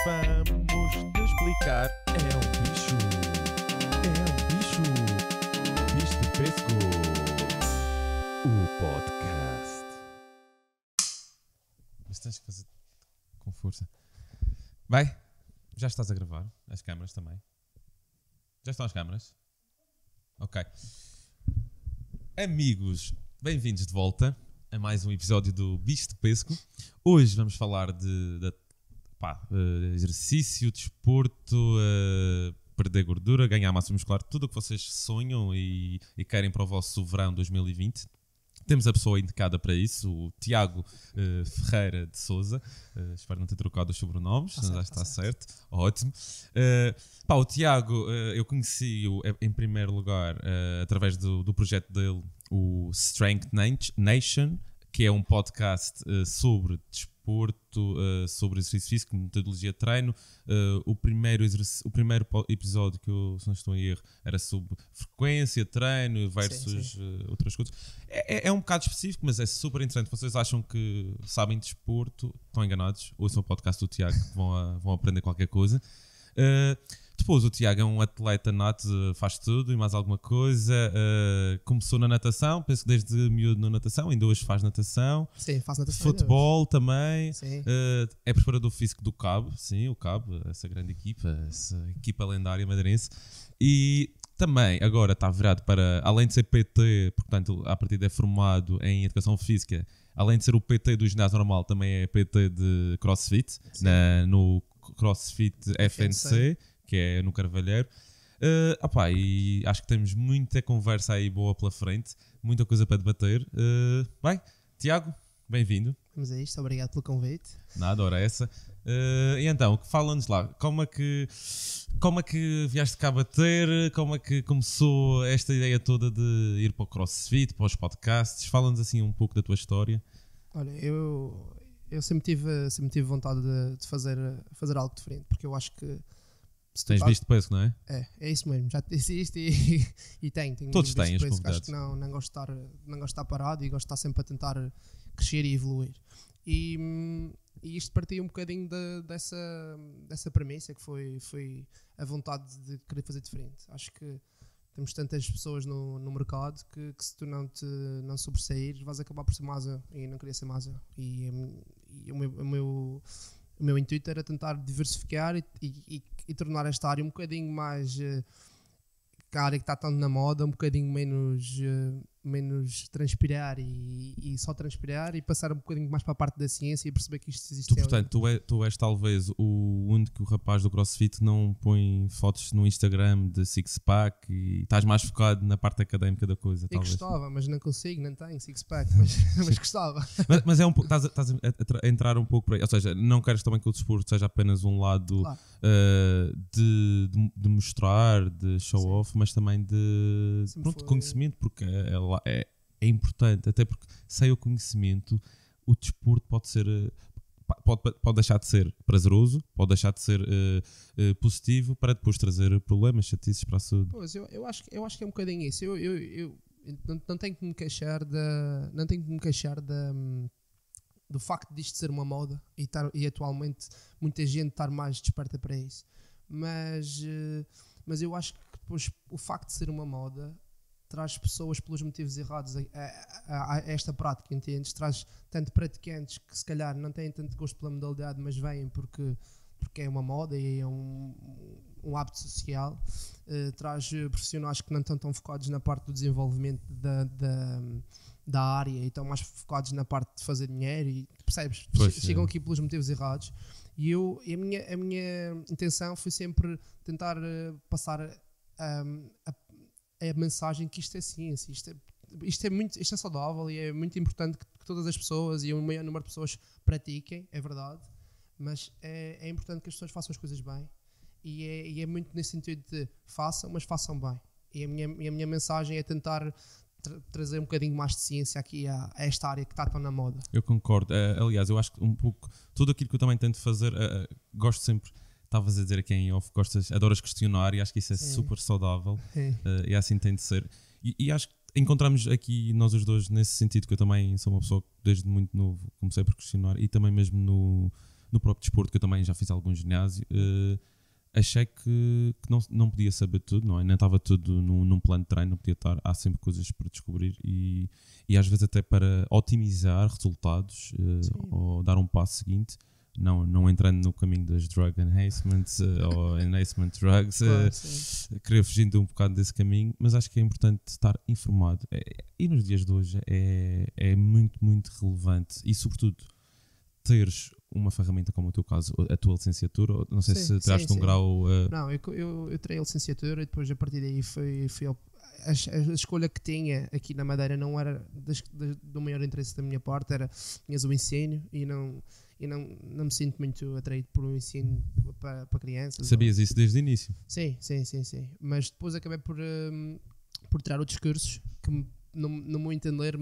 vamos te explicar. É um bicho. Bicho de pesco. O podcast. Mas tens que fazer com força. Vai, já estás a gravar. As câmaras também. Já estão as câmaras? Ok. Amigos, bem-vindos de volta a mais um episódio do Bicho de Pesco. Hoje vamos falar de exercício, desporto, perder gordura, ganhar massa muscular, tudo o que vocês sonham e querem para o vosso verão 2020. Temos a pessoa indicada para isso, o Tiago Ferreira de Sousa. Espero não ter trocado os sobrenomes, já está certo. Ótimo. O Tiago, eu conheci-o em primeiro lugar através do projeto dele, o Strength Nation, que é um podcast sobre desporto, sobre exercício físico, metodologia de treino. O primeiro episódio que eu, se não estou em erro, era sobre frequência de treino versus sim. Outras coisas. É um bocado específico, mas é super interessante. Vocês acham que sabem de desporto, estão enganados. Ouçam o podcast do Tiago, que vão aprender qualquer coisa. Depois o Tiago é um atleta nato, faz tudo e mais alguma coisa. Começou na natação, penso que desde miúdo na natação, ainda hoje faz natação. Sim, faz natação. Futebol também. Sim. É preparador físico do Cabo, sim, o Cabo, essa grande equipa, essa equipa lendária madeirense. E também agora está virado para, além de ser PT, portanto, a partir é formado em Educação Física, além de ser o PT do ginásio normal, também é PT de CrossFit, no CrossFit FNC. Que é no Carvalheiro. E acho que temos muita conversa aí boa pela frente, muita coisa para debater. Tiago, bem-vindo. Vamos a isto, obrigado pelo convite. Nada, ora essa. E então, fala-nos lá, como é que vieste cá bater, como é que começou esta ideia toda de ir para o CrossFit, para os podcasts? Fala-nos assim um pouco da tua história. Olha, eu sempre tive vontade de fazer algo diferente, porque eu acho que tens visto peso, não é? É isso mesmo, já te disse isto e tenho todos têm os convidados. Acho que não gosto de estar parado e gosto de estar sempre a tentar crescer e evoluir. E isto partiu um bocadinho dessa premissa que foi a vontade de querer fazer diferente. Acho que temos tantas pessoas no mercado que se tu não sobressair vais acabar por ser masa e não queria ser masa. E o meu intuito era tentar diversificar e tornar esta área um bocadinho mais que a área que está tanto na moda, um bocadinho menos transpirar e só transpirar e passar um bocadinho mais para a parte da ciência e perceber que isto existe. Portanto, tu és talvez o único rapaz do CrossFit que não põe fotos no Instagram de six-pack e estás mais focado na parte académica da coisa. Eu talvez. Gostava, mas não consigo, não tenho six-pack, mas gostava. Mas é um pouco, estás a entrar um pouco por aí, ou seja, não queres também que o desporto seja apenas um lado claro. De mostrar, de show-off, mas também de conhecimento, porque é importante, até porque sem o conhecimento o desporto pode ser pode deixar de ser prazeroso, pode deixar de ser positivo para depois trazer problemas, chatices para a saúde. Pois, eu acho que é um bocadinho isso. Eu não tenho que me queixar do facto disto ser uma moda e atualmente muita gente estar mais desperta para isso, mas eu acho que depois o facto de ser uma moda traz pessoas pelos motivos errados a esta prática, entendes? Traz tanto praticantes que se calhar não têm tanto gosto pela modalidade, mas vêm porque é uma moda e é um hábito social. Traz profissionais que não estão tão focados na parte do desenvolvimento da área e estão mais focados na parte de fazer dinheiro e percebes? Chegam aqui pelos motivos errados e a minha intenção foi sempre tentar passar a mensagem que isto é ciência, isto é saudável e é muito importante que todas as pessoas e o maior número de pessoas pratiquem, é verdade, mas é importante que as pessoas façam as coisas bem e é muito nesse sentido de façam, mas façam bem. E a minha mensagem é tentar trazer um bocadinho mais de ciência aqui a esta área que está tão na moda. Eu concordo. Aliás, eu acho que um pouco tudo aquilo que eu também tento fazer, gosto sempre. Estavas a dizer aqui em off, adoras questionar e acho que isso é super saudável e assim tem de ser. E acho que encontramos aqui nós os dois nesse sentido, que eu também sou uma pessoa que desde muito novo comecei por questionar e também mesmo no próprio desporto, que eu também já fiz algum ginásio, achei que não podia saber tudo, não é? Nem estava tudo num plano de treino, não podia estar. Há sempre coisas para descobrir e às vezes até para otimizar resultados ou dar um passo seguinte, não entrando no caminho das drug enhancements ou enhancement drugs, querer fugindo um bocado desse caminho, mas acho que é importante estar informado. E nos dias de hoje é muito, muito relevante e, sobretudo, teres uma ferramenta como o teu caso, a tua licenciatura, não sei se tiraste um grau... Não, eu tirei a licenciatura e depois a partir daí a escolha que tinha aqui na Madeira não era do maior interesse da minha parte, tinhas o ensino e não me sinto muito atraído por um ensino para crianças. Sabias isso desde o início? Sim. Mas depois acabei por tirar outros cursos que, no meu entender,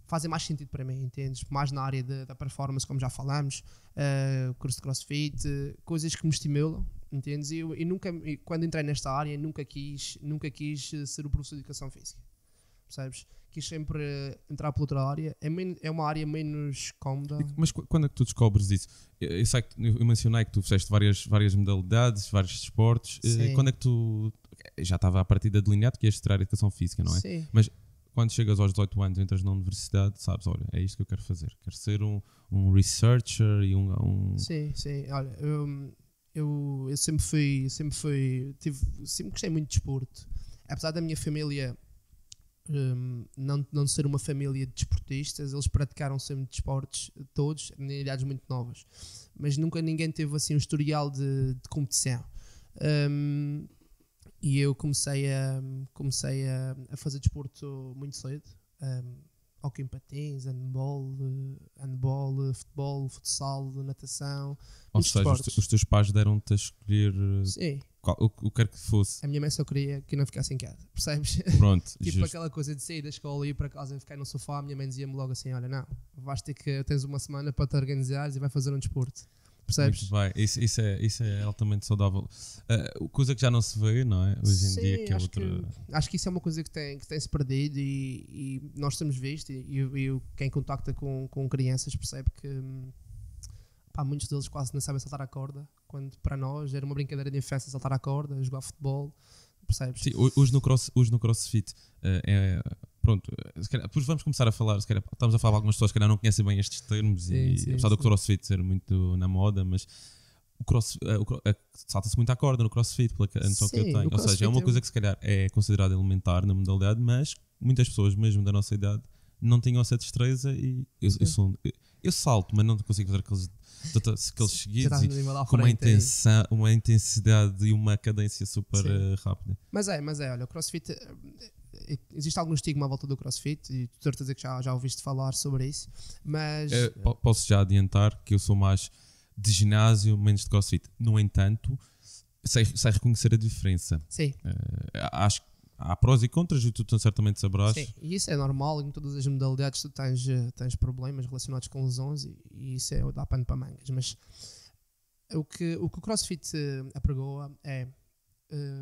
fazem mais sentido para mim, entendes? Mais na área da performance, como já falámos, curso de crossfit, coisas que me estimulam, entendes? E quando entrei nesta área, nunca quis ser o professor de educação física, percebes? Quis sempre entrar por outra área, é uma área menos cómoda. Mas quando é que tu descobres isso? Eu sei que eu mencionei que tu fizeste várias modalidades, vários desportos. Quando é que tu... Já estava a partida delineado que ias estudar educação física, não é? Sim. Mas quando chegas aos 18 anos, entras na universidade, sabes, olha, é isto que eu quero fazer. Quero ser um researcher e um... Sim. Olha, eu sempre gostei muito de desporto. Apesar da minha família não ser uma família de desportistas, eles praticaram sempre desportos, todos, em idades muito novas. Mas nunca ninguém teve assim um historial de competição. E eu comecei a fazer desporto muito cedo. Hockey em patins, handball, futebol, futsal, natação. Ou seja, os teus pais deram-te a escolher o que quer que fosse. A minha mãe só queria que eu não ficasse em casa, percebes? Pronto, Tipo justo. aquela coisa de sair da escola e ir para casa e ficar no sofá. A minha mãe dizia-me logo assim: olha, não, tens uma semana para te organizares e vai fazer um desporto. Percebes? Muito bem, isso é altamente saudável. Coisa que já não se vê, não é? Hoje em dia, que é outra. Acho que isso é uma coisa que tem-se perdido e nós temos visto. E quem contacta com crianças percebe que muitos deles quase não sabem saltar a corda, quando para nós era uma brincadeira de infância saltar a corda, jogar futebol. Percebes? Sim, hoje no CrossFit pronto, depois vamos começar a falar, se calhar, estamos a falar de algumas pessoas que não conhecem bem estes termos apesar do CrossFit ser muito na moda, mas salta-se muito à corda no CrossFit pela noção que eu tenho, ou seja, é uma coisa que se calhar é considerada elementar na modalidade, mas muitas pessoas mesmo da nossa idade não tinham essa destreza e eu salto, mas não consigo fazer aqueles seguidos com uma intensidade e uma cadência super rápida. Mas olha, o CrossFit, existe algum estigma à volta do CrossFit e tu certeza que já ouviste falar sobre isso, mas... Posso já adiantar que eu sou mais de ginásio, menos de CrossFit. No entanto, sei reconhecer a diferença. Sim. Acho que há prós e contras e tu certamente saberás. Sim, e isso é normal, em todas as modalidades tu tens problemas relacionados com lesões e isso dá pano para mangas, mas o que o CrossFit apregoa é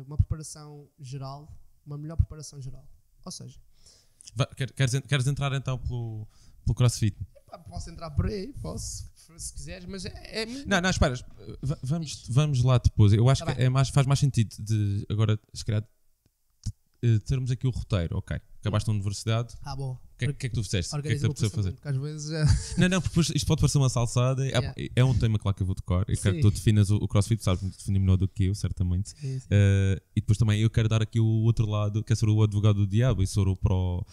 uma preparação geral, uma melhor preparação geral, ou seja... Queres entrar então pelo CrossFit? Posso entrar por aí, se quiseres, mas é muito... Não, espera, vamos lá depois, eu acho que faz mais sentido de agora, se calhar, termos aqui o roteiro, ok. Acabaste na universidade. Bom. O que é que tu fizeste? O que é que te apeteceu fazer? Porque às vezes... Não, porque isto pode parecer uma salsada. É um tema, claro, que eu vou tocar. Eu quero que tu definas o CrossFit, sabes muito definir melhor do que eu, certamente. Sim. E depois também eu quero dar aqui o outro lado, que é ser o advogado do diabo e ser o pró.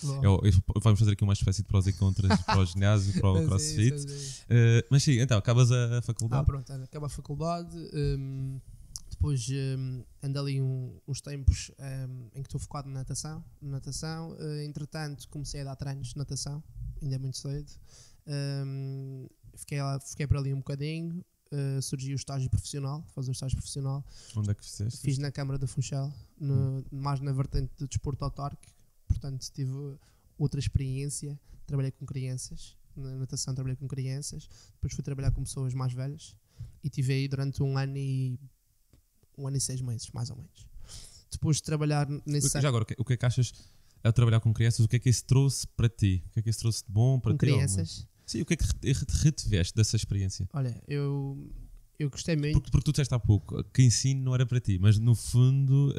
Vamos fazer aqui uma espécie de prós e contras para o ginásio, para o CrossFit. Mas sim, então, acabas a faculdade. Pronto, acaba a faculdade. Depois ando ali uns tempos em que estou focado na natação. Entretanto, comecei a dar treinos de natação, ainda muito cedo. Fiquei por ali um bocadinho. Surgiu o estágio profissional, fazer o estágio profissional. Onde é que fizeste? Fiz na Câmara da Funchal, mais na vertente de desporto autárquico. Portanto, tive outra experiência. Trabalhei com crianças. Na natação trabalhei com crianças. Depois fui trabalhar com pessoas mais velhas. E estive aí durante um ano e 6 meses, mais ou menos. Depois de trabalhar nesse... Já agora, o que é que achas a trabalhar com crianças? O que é que isso trouxe para ti? O que é que isso trouxe de bom para ti? Com crianças? Sim, o que é que retiveste dessa experiência? Olha, eu gostei muito. Porque tu disseste há pouco que ensino não era para ti, mas no fundo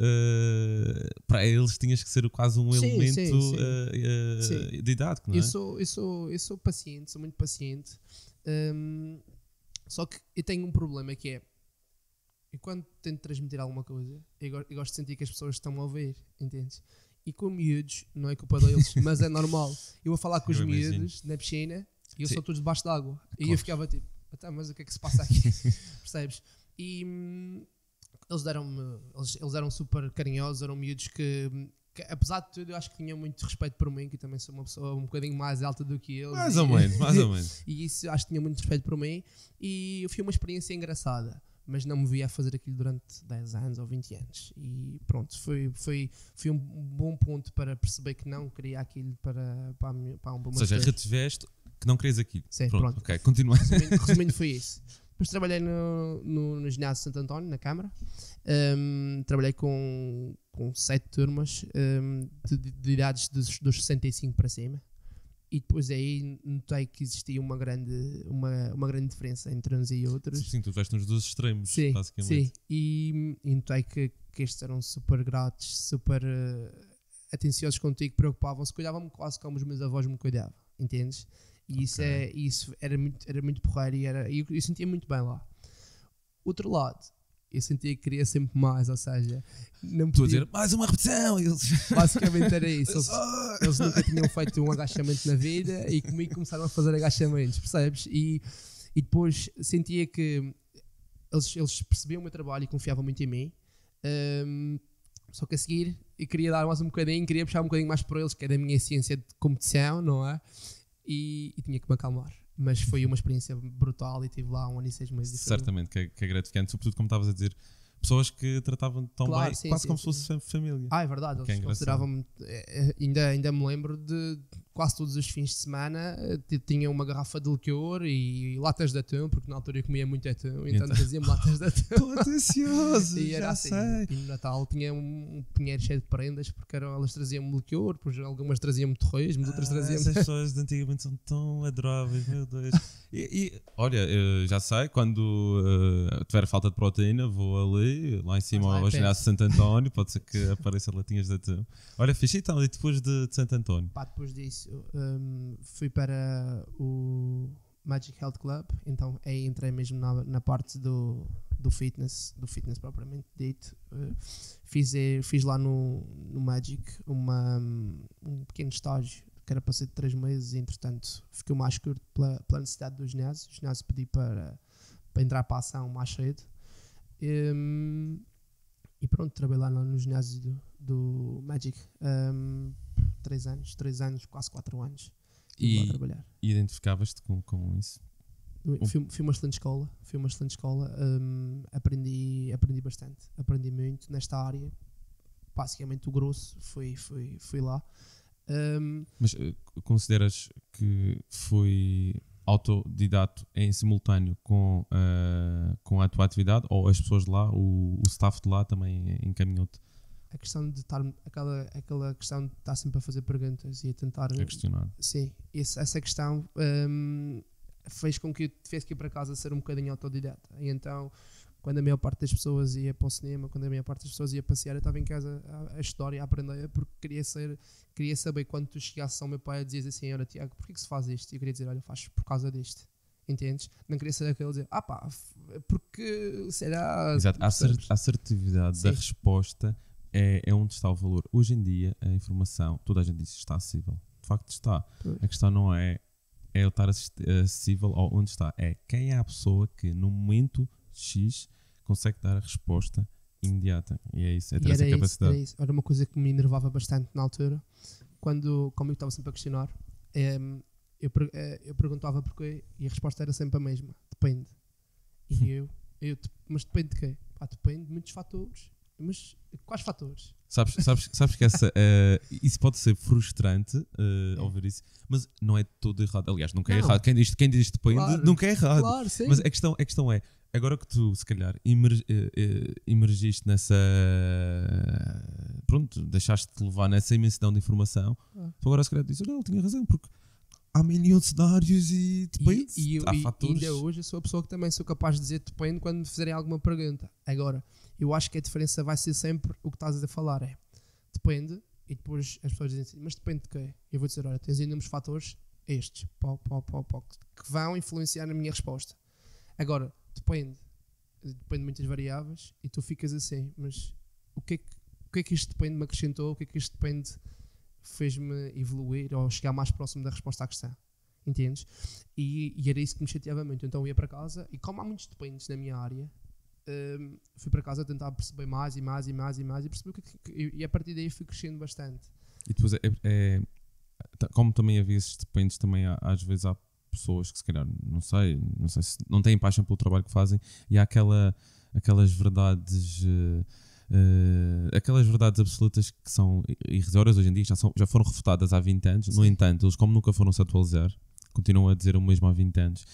para eles tinhas que ser quase um Sim, elemento sim. didático, não é? Eu sou paciente, sou muito paciente. Só que eu tenho um problema que é, eu quando tento transmitir alguma coisa, eu gosto de sentir que as pessoas estão a ouvir, entendes? E com miúdos, não é culpa deles, mas é normal. Eu vou falar com os miúdos na piscina e eu sou todos debaixo d'água. E eu ficava tipo, mas o que é que se passa aqui? Percebes? E eles eram super carinhosos, eram miúdos que apesar de tudo eu acho que tinham muito respeito por mim, que eu também sou uma pessoa um bocadinho mais alta do que eles. Mais ou menos. E isso acho que tinha muito respeito por mim e foi uma experiência engraçada, mas não me via a fazer aquilo durante 10 anos ou 20 anos e pronto, foi um bom ponto para perceber que não queria aquilo para um bom. Ou seja, retiveste que não querias aquilo. Sim, pronto. Ok, continua. Resumindo foi isso. Depois trabalhei no ginásio de Santo António, na Câmara. Trabalhei com 7 turmas de idades dos 65 para cima. E depois aí notei que existia uma grande diferença entre uns e outros. Sim, tu estiveste nos dois extremos, sim, basicamente. Sim, e notei que estes eram super gratos, super atenciosos contigo, preocupavam-se, cuidavam-me quase como os meus avós me cuidavam, entendes? E isso era muito porreiro e eu sentia muito bem lá. Outro lado, eu sentia que queria sempre mais, ou seja, não Estou a podia... dizer, mais uma repetição! Basicamente era isso. Eles nunca tinham feito um agachamento na vida e comigo começaram a fazer agachamentos, percebes? E depois sentia que eles percebiam o meu trabalho e confiavam muito em mim. Só que a seguir eu queria dar mais um bocadinho, queria puxar um bocadinho mais por eles, que era a minha ciência de competição, não é? E tinha que me acalmar. Mas foi uma experiência brutal e estive lá 1 ano e 6 meses. Certamente que é gratificante, sobretudo como estavas a dizer, pessoas que tratavam tão bem, sim, quase sim, como se fosse família. É verdade, eles consideravam-me, ainda me lembro de quase todos os fins de semana tinham uma garrafa de liquor e latas de atum, porque na altura eu comia muito atum, então traziam-me latas de atum. Estou atencioso, e era já assim, sei. E no Natal tinha um pinheiro cheio de prendas, porque elas traziam-me liquor, depois algumas traziam-me torresmos, outras traziam-me... Essas pessoas de antigamente são tão adoráveis, meu Deus. Olha, já sei, quando tiver falta de proteína, vou ali, lá em cima ao ginásio de Santo António, pode ser que apareçam latinhas de atum. Olha, fixe, então, e depois de Santo António? Depois disso, fui para o Magic Health Club, então aí entrei mesmo na parte do fitness propriamente dito. Fiz lá no Magic um pequeno estágio que era para ser de 3 meses e entretanto ficou mais curto pela necessidade do ginásio. O ginásio pedi para entrar para a ação mais cedo e pronto, trabalhei lá no ginásio do Magic 3 anos, quase 4 anos e lá trabalhar. E identificavas-te com isso? Fui uma excelente escola, aprendi bastante, aprendi muito nesta área, basicamente o grosso foi lá. Mas consideras que foi autodidato em simultâneo com a tua atividade, ou as pessoas de lá, o staff de lá também encaminhou-te? A questão de estar, aquela questão de estar sempre a fazer perguntas e a tentar... A questionar. Sim, essa questão fez com que eu tivesse que ir para casa ser um bocadinho autodidata. E então, quando a maior parte das pessoas ia para o cinema, quando a maior parte das pessoas ia passear, eu estava em casa a estudar e a aprender, porque queria saber quando tu chegasses ao meu pai e dizias assim: olha Tiago, porquê que se faz isto? E eu queria dizer: olha, faz por causa disto. Entendes? Não queria ser aquele dizer: porque será... Exato, a assertividade da resposta é onde está o valor. Hoje em dia, a informação, toda a gente diz, está acessível. De facto está. Pois. A questão não é ele estar acessível ou onde está. É quem é a pessoa que no momento X consegue dar a resposta imediata. E é isso, é ter essa capacidade. Era isso. Era uma coisa que me enervava bastante na altura. Como eu estava sempre a questionar, eu perguntava porquê e a resposta era sempre a mesma: depende. E mas depende de quê? Depende de muitos fatores. Mas quais fatores? Sabes que isso pode ser frustrante ouvir isso, mas não é todo errado. Aliás, nunca é errado. Quem diz depende, claro, nunca é errado. Claro, sim. Mas a questão é, agora que tu, se calhar, emergiste nessa... Pronto, deixaste-te levar nessa imensidão de informação, tu agora se calhar dizes: não, ele tinha razão, porque há milhão de cenários e depende. Há fatores. Ainda hoje eu sou a pessoa que também sou capaz de dizer depende quando me fizerem alguma pergunta. Agora, eu acho que a diferença vai ser sempre o que estás a falar, é depende, e depois as pessoas dizem assim, mas depende de quê? Eu vou dizer, olha, tens inúmeros fatores, estes, que vão influenciar na minha resposta. Agora, depende de muitas variáveis, e tu ficas assim, mas o que é que isto depende me acrescentou, o que é que isto depende fez-me evoluir ou chegar mais próximo da resposta à questão, entendes? E era isso que me chateava muito. Então eu ia para casa e, como há muitos dependentes na minha área, fui para casa a tentar perceber mais e perceber e a partir daí fui crescendo bastante. E depois como também havia esses dependentes, também às vezes há pessoas que se calhar não sei se não têm paixão pelo trabalho que fazem, e há aquelas verdades absolutas que são irrisórias hoje em dia, já foram refutadas há 20 anos. Sim. No entanto, eles, como nunca foram se atualizar, continuam a dizer o mesmo há 20 anos.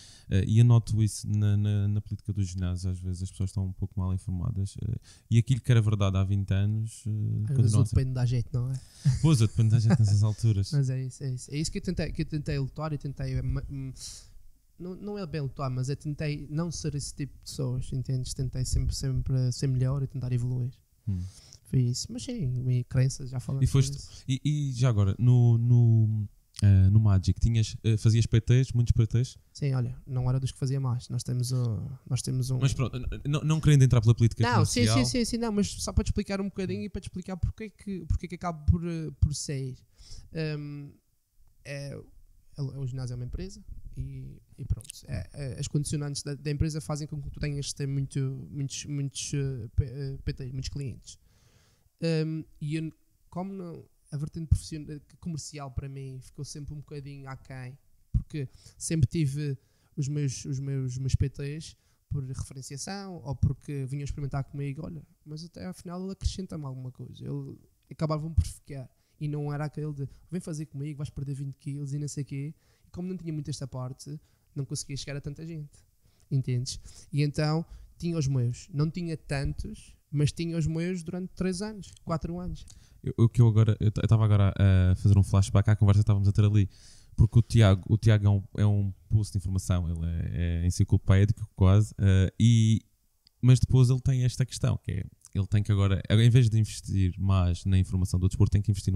E eu noto isso na política dos ginásios. Às vezes as pessoas estão um pouco mal informadas, e aquilo que era verdade há 20 anos às vezes o depende da gente, não é? Pois, depende da gente nessas alturas. Mas é isso que eu tentei lutar, não é bem lutar, mas tentei não ser esse tipo de pessoas, entendes? Tentei sempre ser melhor e tentar evoluir. Foi isso. Mas sim, minha crença, já falamos. E já agora, no Magic, fazias PTs, muitos PTs? Sim, olha, não era dos que fazia mais. Nós temos um. Mas pronto, não querendo entrar pela política comercial. Sim, não, mas só para te explicar um bocadinho e para te explicar porque que acabo por sair. O ginásio é uma empresa e pronto. As condicionantes da empresa fazem com que tu tenhas de ter muitos PTs, muitos clientes. E como não, a vertente comercial para mim ficou sempre um bocadinho aquém, porque sempre tive os meus PTs por referenciação ou porque vinham experimentar comigo, olha, mas até ao final ele acrescenta-me alguma coisa, ele acabavam por ficar, e não era aquele de vem fazer comigo, vais perder 20 quilos e não sei o quê, e como não tinha muito esta parte, não conseguia chegar a tanta gente, entendes? E então tinha os meus, não tinha tantos, mas tinha os meus durante 3 anos, 4 anos. Eu estava agora a fazer um flashback à conversa que estávamos a ter ali, porque o Tiago é um pulso de informação, ele é enciclopédico quase, mas depois ele tem esta questão, que é, ele tem que agora, em vez de investir mais na informação do desporto, tem que investir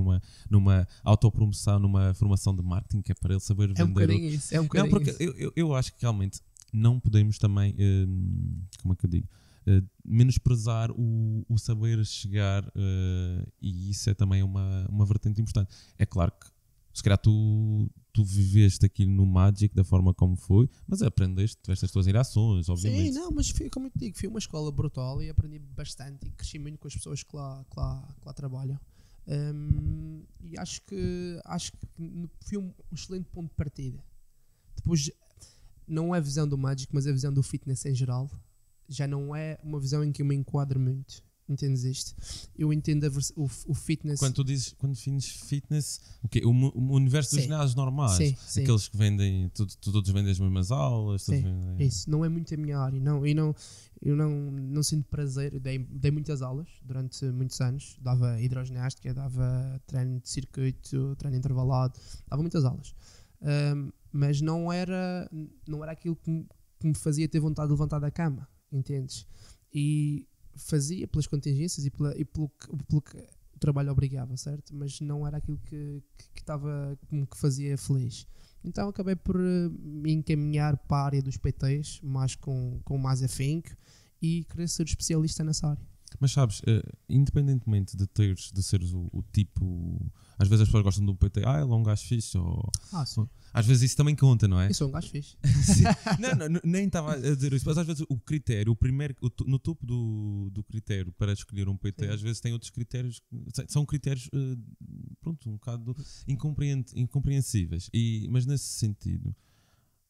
numa autopromoção, numa formação de marketing, que é para ele saber vender. É um bocadinho isso. Não, porque eu acho que realmente não podemos também, como é que eu digo, menosprezar o saber chegar, e isso é também uma vertente importante. É claro que se calhar tu viveste aquilo no Magic da forma como foi, mas aprendeste, tiveste as tuas irações, obviamente. Sim, não, mas como eu te digo, foi uma escola brutal e aprendi bastante e cresci muito com as pessoas que lá trabalham. E acho que foi um excelente ponto de partida. Depois, não é a visão do Magic, mas a visão do fitness em geral. Já não é uma visão em que eu me enquadro muito. Entendes isto? Eu entendo o fitness. Quando defines fitness, o universo dos ginásios normais, sim. aqueles que vendem, todos vendem as mesmas aulas. Sim, vendem... isso não é muito a minha área. Eu não sinto prazer. Eu dei muitas aulas durante muitos anos. Dava hidroginástica, dava treino de circuito, treino intervalado, dava muitas aulas. Mas não era aquilo que me fazia ter vontade de levantar da cama, entendes? E fazia pelas contingências e pelo que o trabalho obrigava, certo? Mas não era aquilo que me fazia feliz. Então acabei por me encaminhar para a área dos PTs, mais com mais afinco, e querer ser especialista nessa área. Mas sabes, independentemente de seres o tipo... Às vezes as pessoas gostam do PT, ele é um gajo fixe, sim. Às vezes isso também conta, não é? Eu sou um gajo fixe. não, nem estava a dizer isso, mas às vezes o critério, no topo do critério para escolher um PT, às vezes tem outros critérios, são critérios, pronto, um bocado incompreensíveis. Mas nesse sentido,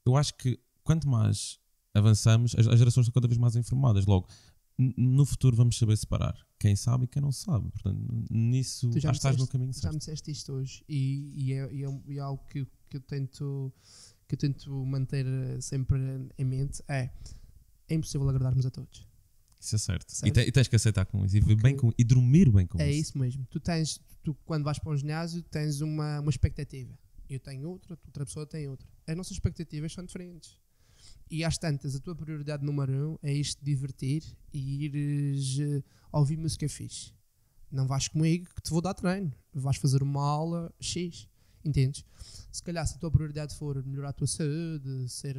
eu acho que quanto mais avançamos, as gerações são cada vez mais informadas. Logo, no futuro vamos saber separar quem sabe e quem não sabe. Portanto, nisso acho que estás no caminho certo. Já me disseste isto hoje e é algo que eu tento manter sempre em mente. É impossível agradarmos a todos. Isso é certo. E tens que aceitar com isso e dormir bem com isso. É isso mesmo. Tu quando vais para um ginásio tens uma expectativa. eu tenho outra pessoa tem outra. As nossas expectativas são diferentes. E às tantas, a tua prioridade número 1 é isto de divertir e ires ouvir música fixe. Não vais comigo que te vou dar treino. Vais fazer uma aula X. Entendes? Se calhar, se a tua prioridade for melhorar a tua saúde, ser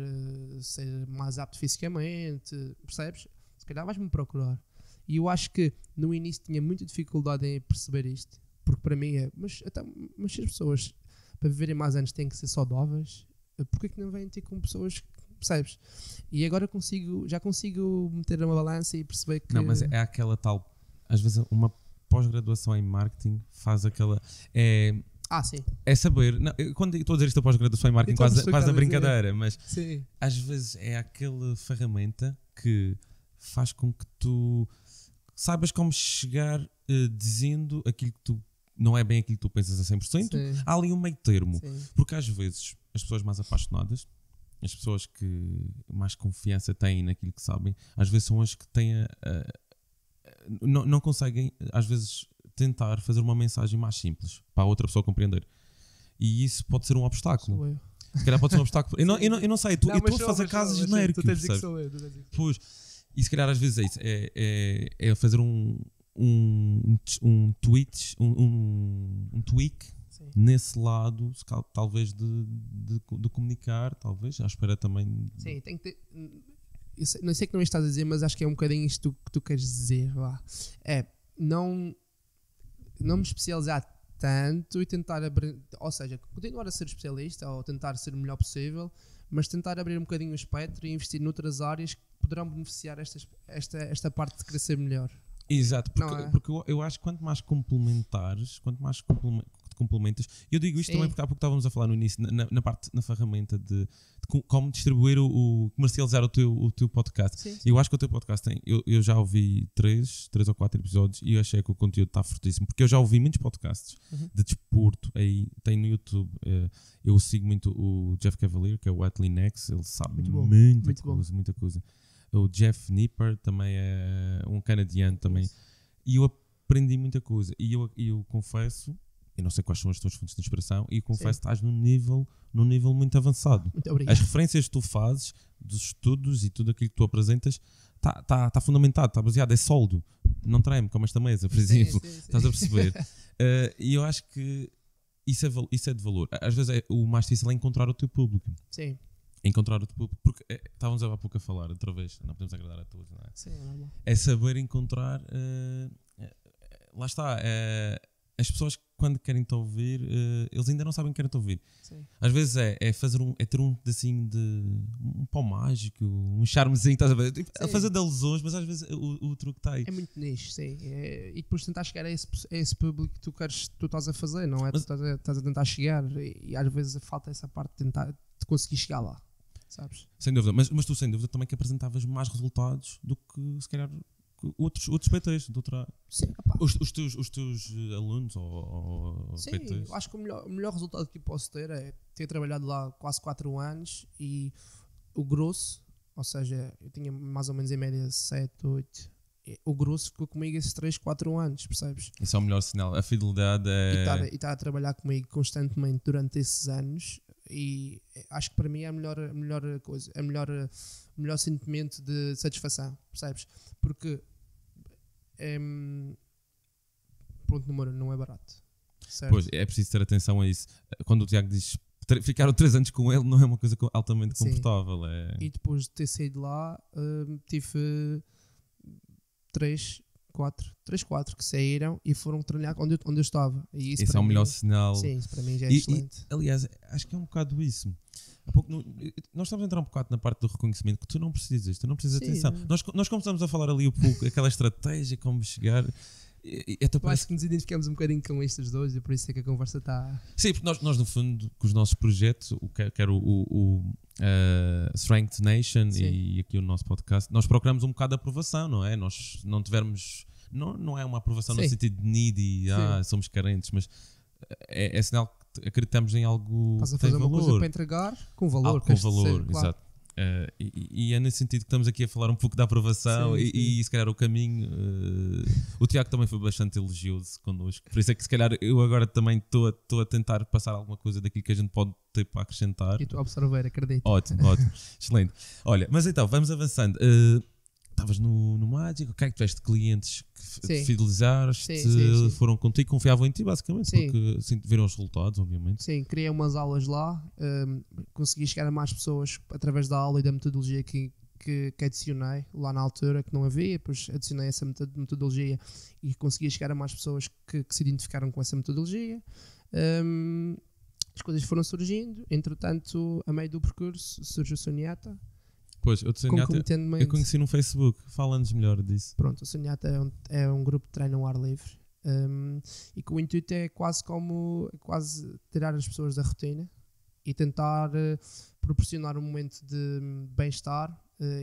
mais apto fisicamente, percebes? Se calhar vais-me procurar. E eu acho que no início tinha muita dificuldade em perceber isto. Porque para mim é, mas se as pessoas para viverem mais anos têm que ser saudáveis, porquê que não vêm ter com pessoas que, percebes? E agora já consigo meter uma balança e perceber que... Não, mas é aquela tal, às vezes uma pós-graduação em marketing faz aquela... sim. É saber, não, quando estou a dizer isto da pós-graduação em marketing, quase a brincadeira, mas sim. Às vezes é aquela ferramenta que faz com que tu saibas como chegar dizendo aquilo que tu não é bem aquilo que tu pensas a 100%. Sim. Há ali um meio termo, Sim. porque às vezes as pessoas mais apaixonadas, as pessoas que mais confiança têm naquilo que sabem, às vezes são as que têm não conseguem às vezes tentar fazer uma mensagem mais simples para a outra pessoa compreender. E isso pode ser um obstáculo. Sou eu. Se calhar pode ser um obstáculo. Eu não sei, eu estou a fazer casos genéricos. Tu tens de dizer que sou eu. Pois, e se calhar às vezes é isso. É fazer um tweet, um tweak Sim. nesse lado, talvez de comunicar, talvez, à espera também. Sim, tem que ter... não sei o que não estás a dizer, mas acho que é um bocadinho isto que tu queres dizer. Vá. É, não me especializar tanto e tentar abrir, ou seja, continuar a ser especialista ou tentar ser o melhor possível, mas tentar abrir um bocadinho o espectro e investir noutras áreas que poderão beneficiar esta parte de crescer melhor. Exato, Não porque eu acho que quanto mais complementares, complementas, eu digo isto Sim. também porque há pouco estávamos a falar no início, na ferramenta de como distribuir comercializar o teu podcast. Sim. Eu acho que o teu podcast tem, eu já ouvi 3 ou 4 episódios e eu achei que o conteúdo está fortíssimo, porque eu já ouvi muitos podcasts de desporto, aí tem no YouTube, eu sigo muito o Jeff Cavalier, que é o Athlean-X, ele sabe muita coisa. O Jeff Nipper também é um canadiano também. E eu aprendi muita coisa. E eu confesso, eu não sei quais são as tuas fontes de inspiração, e confesso que estás num nível muito avançado. Muito obrigado. As referências que tu fazes, dos estudos e tudo aquilo que tu apresentas, está fundamentado, está baseado, é sólido. Não treme, como esta mesa, por exemplo. Sim. Estás a perceber? E eu acho que isso é de valor. Às vezes o mais difícil é encontrar o teu público. Sim. Encontrar o teu público, porque estávamos há pouco a falar outra vez, não podemos agradar a todos, não é? Sim, é normal. É saber encontrar, lá está, as pessoas que quando querem te ouvir, eles ainda não sabem que querem te ouvir. Sim. Às vezes é ter um pedacinho de um pau mágico, um charmezinho, estás a ver? A fazer de alusões, mas às vezes o truque está aí. É muito nicho, sim. E depois tentar chegar a esse público que tu estás a fazer, não é? Tu estás a tentar chegar e às vezes falta essa parte de tentar de conseguir chegar lá, sabes? Sem dúvida, mas tu sem dúvida também que apresentavas mais resultados do que se calhar outros PTs de outra... Sim, os teus alunos ou sim, PTs. eu acho que o melhor resultado que eu posso ter é ter trabalhado lá quase 4 anos e o grosso, ou seja, eu tinha mais ou menos em média 7, 8, o grosso ficou comigo esses 3, 4 anos, percebes? Isso é o melhor sinal, a fidelidade é... E estar a trabalhar comigo constantemente durante esses anos, e acho que para mim é a melhor coisa, o melhor sentimento de satisfação, percebes? Porque ponto número 1, não é barato, certo? Pois, é preciso ter atenção a isso. Quando o Tiago diz ficaram 3 anos com ele, não é uma coisa altamente confortável. E depois de ter saído lá, tive 3, 4 que saíram e foram treinar onde eu estava. E isso é o melhor sinal. Sim, isso para mim já é excelente. Aliás, acho que é um bocado isso. Há pouco, nós estamos a entrar um bocado na parte do reconhecimento que tu não precisas de atenção. Nós começamos a falar ali um pouco aquela estratégia, como chegar. Acho que nos identificamos um bocadinho com estes dois e por isso é que a conversa está... Sim, porque nós no fundo, com os nossos projetos, quer o Strength Nation e aqui o nosso podcast, nós procuramos um bocado de aprovação, não é? Nós não tivermos... Não é uma aprovação no sentido de needy, somos carentes, mas é sinal que acreditamos em algo. Estás a fazer uma coisa para entregar com valor. Com valor, exato. E é nesse sentido que estamos aqui a falar um pouco da aprovação Sim, e se calhar o caminho. O Tiago também foi bastante elogioso connosco, por isso é que se calhar eu agora também estou a tentar passar alguma coisa daquilo que a gente pode ter para acrescentar. E tu a absorver, acredito. Ótimo, excelente. Olha, mas então, vamos avançando. Estavas no Mágico, o que é que tiveste clientes que Sim. fidelizaste, Sim. foram contigo, confiavam em ti basicamente, Sim. porque assim, viram os resultados, obviamente. Sim, criei umas aulas lá, consegui chegar a mais pessoas através da aula e da metodologia que adicionei lá na altura, que não havia, depois adicionei essa metodologia e consegui chegar a mais pessoas que se identificaram com essa metodologia. As coisas foram surgindo, entretanto, a meio do percurso surge o Sonhata. Pois, eu Concomitantemente, conheci no Facebook, fala-nos melhor disso. pronto, o Sonhata é um grupo de treino ao ar livre, e que o intuito é quase tirar as pessoas da rotina e tentar proporcionar um momento de bem-estar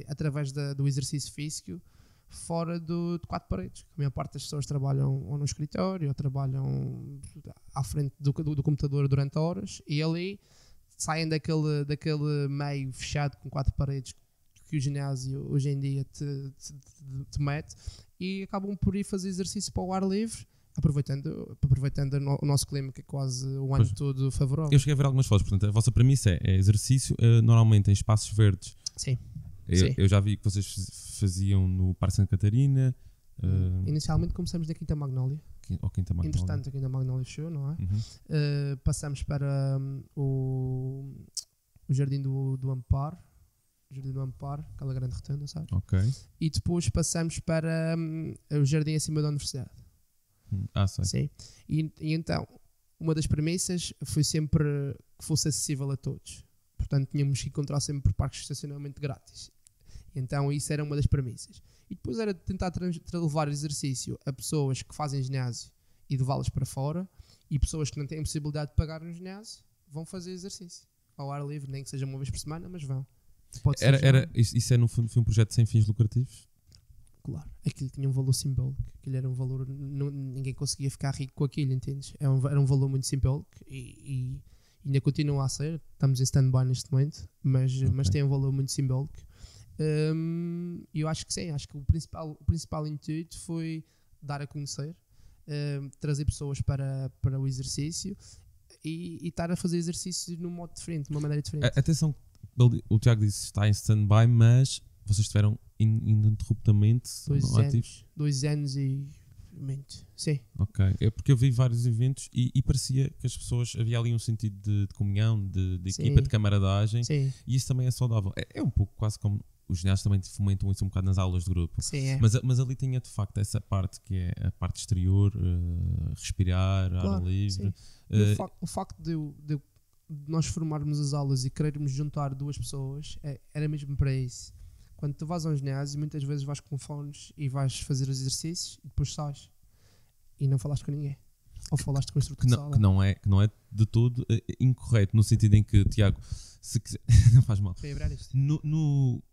através do exercício físico fora de quatro paredes. A maior parte das pessoas trabalham ou no escritório ou trabalham à frente do computador durante horas e ali saem daquele meio fechado com quatro paredes que o ginásio hoje em dia te mete e acabam por ir fazer exercício para o ar livre, aproveitando o nosso clima, que é quase o ano todo favorável. Eu cheguei a ver algumas fotos, portanto, a vossa premissa é exercício normalmente em espaços verdes. Sim. Eu já vi que vocês faziam no Parque Santa Catarina. Inicialmente começamos na Quinta Magnólia. Quinta Magnólia. Entretanto, a Quinta Magnólia fechou, não é? Uhum. Passamos para o Jardim do Amparo. Jardim do Amparo, aquela grande rotunda, sabes? Ok. E depois passamos para o Jardim acima da Universidade. Sei. Sim. E então, uma das premissas foi sempre que fosse acessível a todos. Portanto, tínhamos que encontrar sempre parques de estacionamento grátis. Então, isso era uma das premissas. E depois era tentar levar exercício a pessoas que fazem ginásio e levá-las para fora, e pessoas que não têm possibilidade de pagar no ginásio vão fazer exercício ao ar livre, nem que seja uma vez por semana, mas vão. Isso no fundo foi um projeto sem fins lucrativos? Claro, aquilo tinha um valor simbólico, aquilo era um valor, ninguém conseguia ficar rico com aquilo, entendes? Era um valor muito simbólico e ainda continua a ser, estamos em stand-by neste momento, mas tem um valor muito simbólico. E eu acho que sim, acho que o principal intuito foi dar a conhecer, trazer pessoas para o exercício e estar a fazer exercício num modo diferente, de uma maneira diferente. Atenção, o Tiago disse que está em stand-by, mas vocês estiveram ininterruptamente 2 anos e muito, sim. Ok, é porque eu vi vários eventos e parecia que as pessoas, havia ali um sentido de comunhão, de equipa, de camaradagem. Sim. E isso também é saudável. É um pouco quase como os ginásios também fomentam isso um bocado nas aulas de grupo. Sim, é. Mas ali tinha de facto essa parte que é a parte exterior, respirar, claro, ar livre. O facto de nós formarmos as aulas e querermos juntar duas pessoas era mesmo para isso. Quando tu vais a um ginásio, muitas vezes vais com fones e vais fazer os exercícios e depois sais e não falaste com ninguém. Ou falaste com o instrutor de sala. Que não é de todo incorreto, no sentido em que, Tiago, se quiser, não faz mal.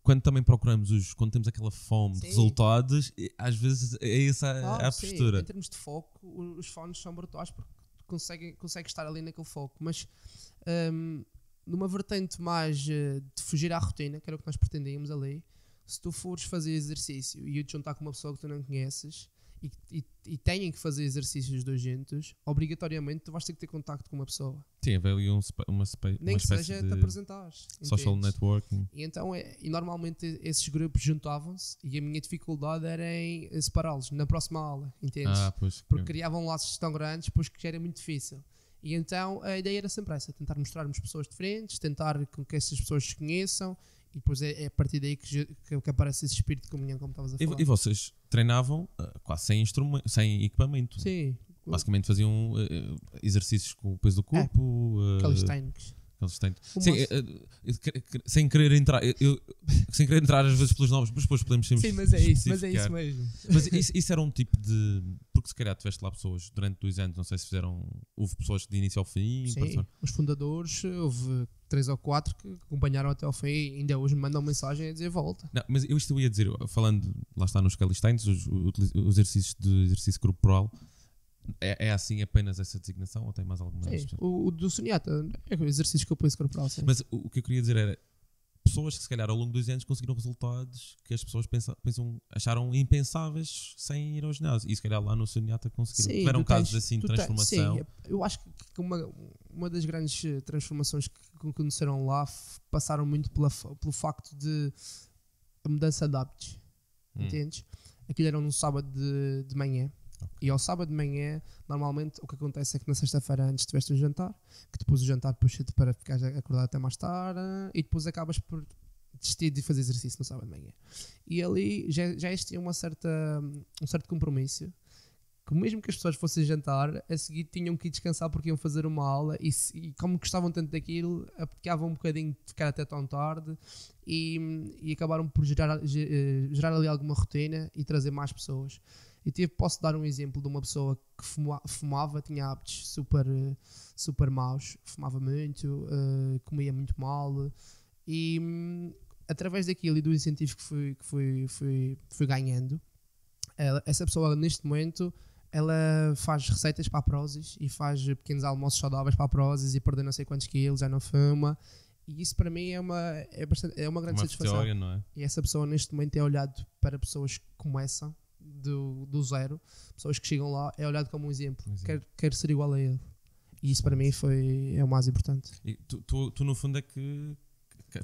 Quando também procuramos, quando temos aquela fome de resultados, às vezes é essa a postura. Sim. Em termos de foco, os fones são brutais porque consegues estar ali naquele foco, mas numa vertente mais de fugir à rotina, que era o que nós pretendíamos ali, se tu fores fazer exercício e eu te juntar com uma pessoa que tu não conheces e têm que fazer exercícios os dois juntos, obrigatoriamente tu vais ter que ter contacto com uma pessoa. Sim, haver ali uma nem que espécie seja de te apresentares. social networking. E então, normalmente esses grupos juntavam-se e a minha dificuldade era em separá-los na próxima aula, entendes? Pois, porque criavam laços tão grandes, pois que era muito difícil. E então a ideia era sempre essa, tentar mostrarmos pessoas diferentes, tentar com que essas pessoas se conheçam, e depois é a partir daí que aparece esse espírito de comunhão, como estavas a falar. E vocês treinavam quase sem equipamento? Sim. Basicamente faziam exercícios com o peso do corpo. Calisténicos. Sem querer entrar às vezes pelos nomes, mas depois podemos sempre. Sim, mas é isso mesmo. Mas isso era um tipo de. Porque se calhar tiveste lá pessoas durante 2 anos, não sei se houve pessoas de início ao fim. Sim, os fundadores, houve 3 ou 4 que acompanharam até ao fim e ainda hoje me mandam mensagem a dizer volta. Não, mas eu ia dizer, falando, lá está nos calisténicos, os exercícios de exercício corporal. É assim apenas essa designação ou tem mais alguma? Sim, o do Sonhata é o exercício que eu pus corporal. Sim. Mas o que eu queria dizer era, pessoas que se calhar ao longo dos anos conseguiram resultados que as pessoas acharam impensáveis sem ir ao ginásio. E se calhar lá no Suniata conseguiram. Sim, Tiveram tu casos tens- assim de tu tens- transformação. sim, eu acho que uma das grandes transformações que aconteceram lá passaram muito pelo facto de a mudança de hábitos. Entendes? Aquilo era num sábado de manhã. E ao sábado de manhã, normalmente o que acontece é que na sexta-feira antes tiveste o jantar, que depois o jantar puxa-te para ficar acordado até mais tarde e depois acabas por desistir de fazer exercício no sábado de manhã. E ali já existia um certo compromisso, que mesmo que as pessoas fossem jantar, a seguir tinham que ir descansar porque iam fazer uma aula e como gostavam tanto daquilo, apetecava um bocadinho de ficar até tão tarde e acabaram por gerar ali alguma rotina e trazer mais pessoas. Posso dar um exemplo de uma pessoa que fumava, tinha hábitos super maus, fumava muito, comia muito mal e através daquilo e do incentivo que fui ganhando, essa pessoa neste momento ela faz receitas para a Prozis e faz pequenos almoços saudáveis para a Prozis e perdeu não sei quantos quilos, já não fuma. E isso para mim é uma grande satisfação. Vitória, não é? E essa pessoa neste momento é olhado para pessoas que começam do zero, pessoas que chegam lá, é olhado como um exemplo. Quero ser igual a ele. E isso para mim é o mais importante. E tu no fundo é que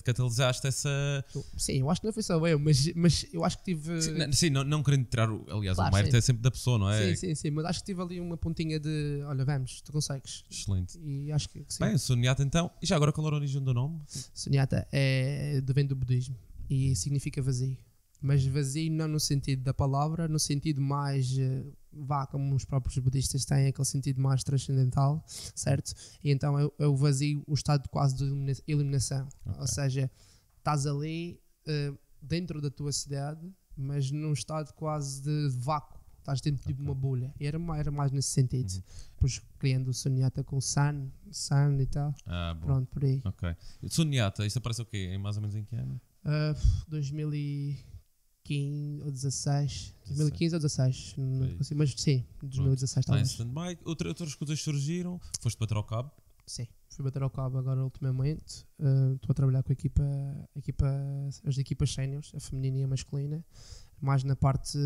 catalisaste essa. Sim, eu acho que não foi só eu, mas eu acho que tive. Sim, não querendo tirar. Aliás, Claro, o mérito sim. é sempre da pessoa, não é? Sim, mas acho que tive ali uma pontinha de olha, vamos, tu consegues. Excelente. E acho que sim. Bem, Suniata então. E já agora qual era a origem do nome? Sunyata vem do budismo e significa vazio. Mas vazio não no sentido da palavra, no sentido mais, como os próprios budistas têm, aquele sentido mais transcendental, certo? E então é o vazio, o estado quase de eliminação. Ok. Ou seja, estás ali dentro da tua cidade, mas num estado quase de vácuo. Estás dentro de uma bolha. E era mais nesse sentido. Depois criando o Sunyata com Sun e tal. Ah, bom. Pronto, por aí. Ok. Suniata, isto aparece o quê? Em mais ou menos em que ano? 2015 ou 16. 2015 ou 16. Não Aí. consigo, mas sim, 2016 Está em talvez. stand-by. Outras coisas surgiram. Foste para Trocab. Sim, fui bater ao cabo agora ultimamente. Estou a trabalhar com as equipas séniores, a feminina e a masculina, mais na parte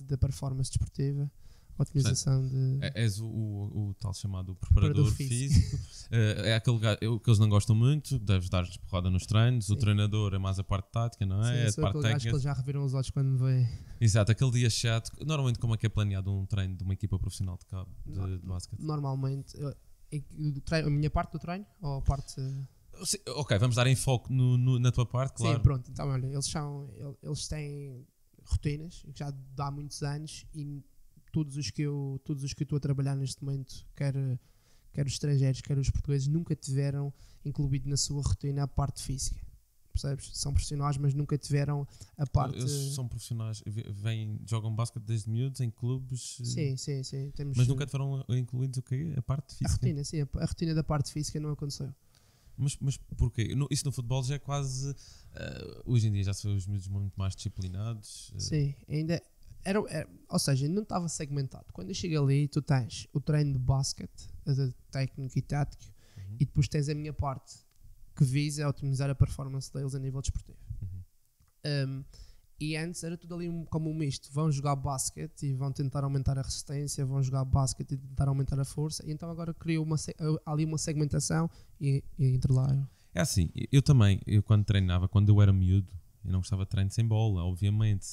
da performance desportiva, otimização de. És o tal chamado preparador Preparador físico. É aquele gajo que eles não gostam muito. Deves dar-lhes porrada nos treinos. O Sim. treinador é mais a parte tática, não é? Sim, É a sou parte aquele gajo que técnica. eles já reviram os olhos quando me veem. Exato, aquele dia chato. Normalmente, como é que é planeado um treino de uma equipa profissional de cabo de basquete? Normalmente, a minha parte do treino ou a parte. Sim, ok, vamos dar enfoque na tua parte, claro. Sim, pronto. Então, olha, eles têm rotinas que já há muitos anos e todos os que eu estou a trabalhar neste momento, quer os estrangeiros, quer os portugueses, nunca tiveram incluído na sua rotina a parte física. Percebes? São profissionais, mas nunca tiveram a parte. Eles são profissionais, jogam basquete desde miúdos em clubes. Sim. Temos Mas nunca te foram incluídos o quê? A parte a física? rotina, sim, a rotina da parte física não aconteceu. Mas porquê? Isso no futebol já é quase. Hoje em dia já são os miúdos muito mais disciplinados. Sim, ainda ou seja, não estava segmentado. Quando eu chego ali, tu tens o treino de basquete, de técnico e tático, e depois tens a minha parte que visa otimizar a performance deles a nível desportivo. E antes era tudo ali como um misto. Vão jogar basquete e vão tentar aumentar a resistência, vão jogar basquete e tentar aumentar a força. E então agora criou ali uma segmentação e entre lá. É assim, eu também, quando treinava, quando eu era miúdo, eu não gostava de treino sem bola, obviamente.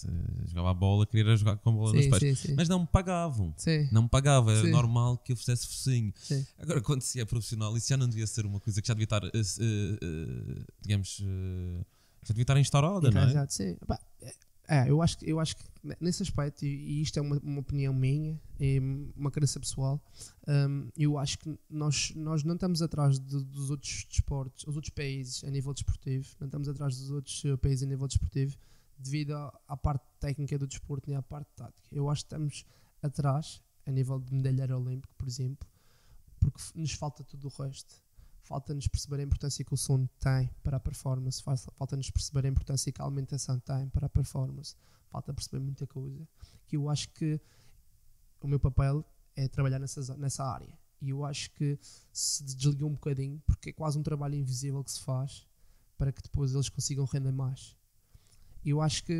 Jogava a bola, queria jogar com a bola nos pés. Sim. Mas não me pagavam. Sim. Não me pagava, era Sim. normal que eu fizesse focinho. Sim. Agora, quando se é profissional, isso já não devia ser uma coisa que já devia estar, digamos, já devia estar instaurada, não é? Exato, sim. Eu acho que nesse aspecto, e isto é uma opinião minha, é uma crença pessoal, eu acho que nós não estamos atrás dos outros desportos, os outros países a nível desportivo, não estamos atrás dos outros países a nível desportivo devido à parte técnica do desporto nem à parte tática. Eu acho que estamos atrás a nível de medalheiro olímpico, por exemplo, porque nos falta tudo o resto. Falta-nos perceber a importância que o sono tem para a performance, falta-nos perceber a importância que a alimentação tem para a performance, falta perceber muita coisa, que eu acho que o meu papel é trabalhar nessa área. E eu acho que se desligou um bocadinho, porque é quase um trabalho invisível que se faz para que depois eles consigam render mais. E eu acho que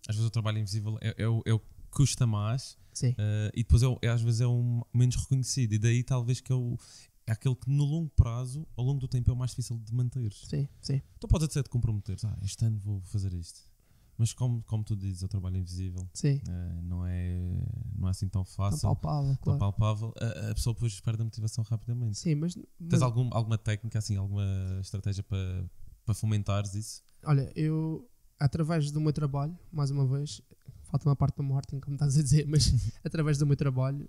Às vezes o trabalho invisível é o que custa mais, sim, e depois às vezes é o menos reconhecido, e daí talvez que é aquele que no longo prazo, ao longo do tempo, é o mais difícil de manter. sim, sim, Tu podes até te comprometer, este ano vou fazer isto, mas como tu dizes, o trabalho invisível sim. não é assim tão Tão fácil, palpável, tão claro. palpável. A pessoa depois perde a motivação rapidamente. Sim, mas Tens alguma técnica, assim, alguma estratégia para fomentares isso? olha, eu, através do meu trabalho, mais uma vez, falta uma parte do marketing, como estás a dizer, mas através do meu trabalho,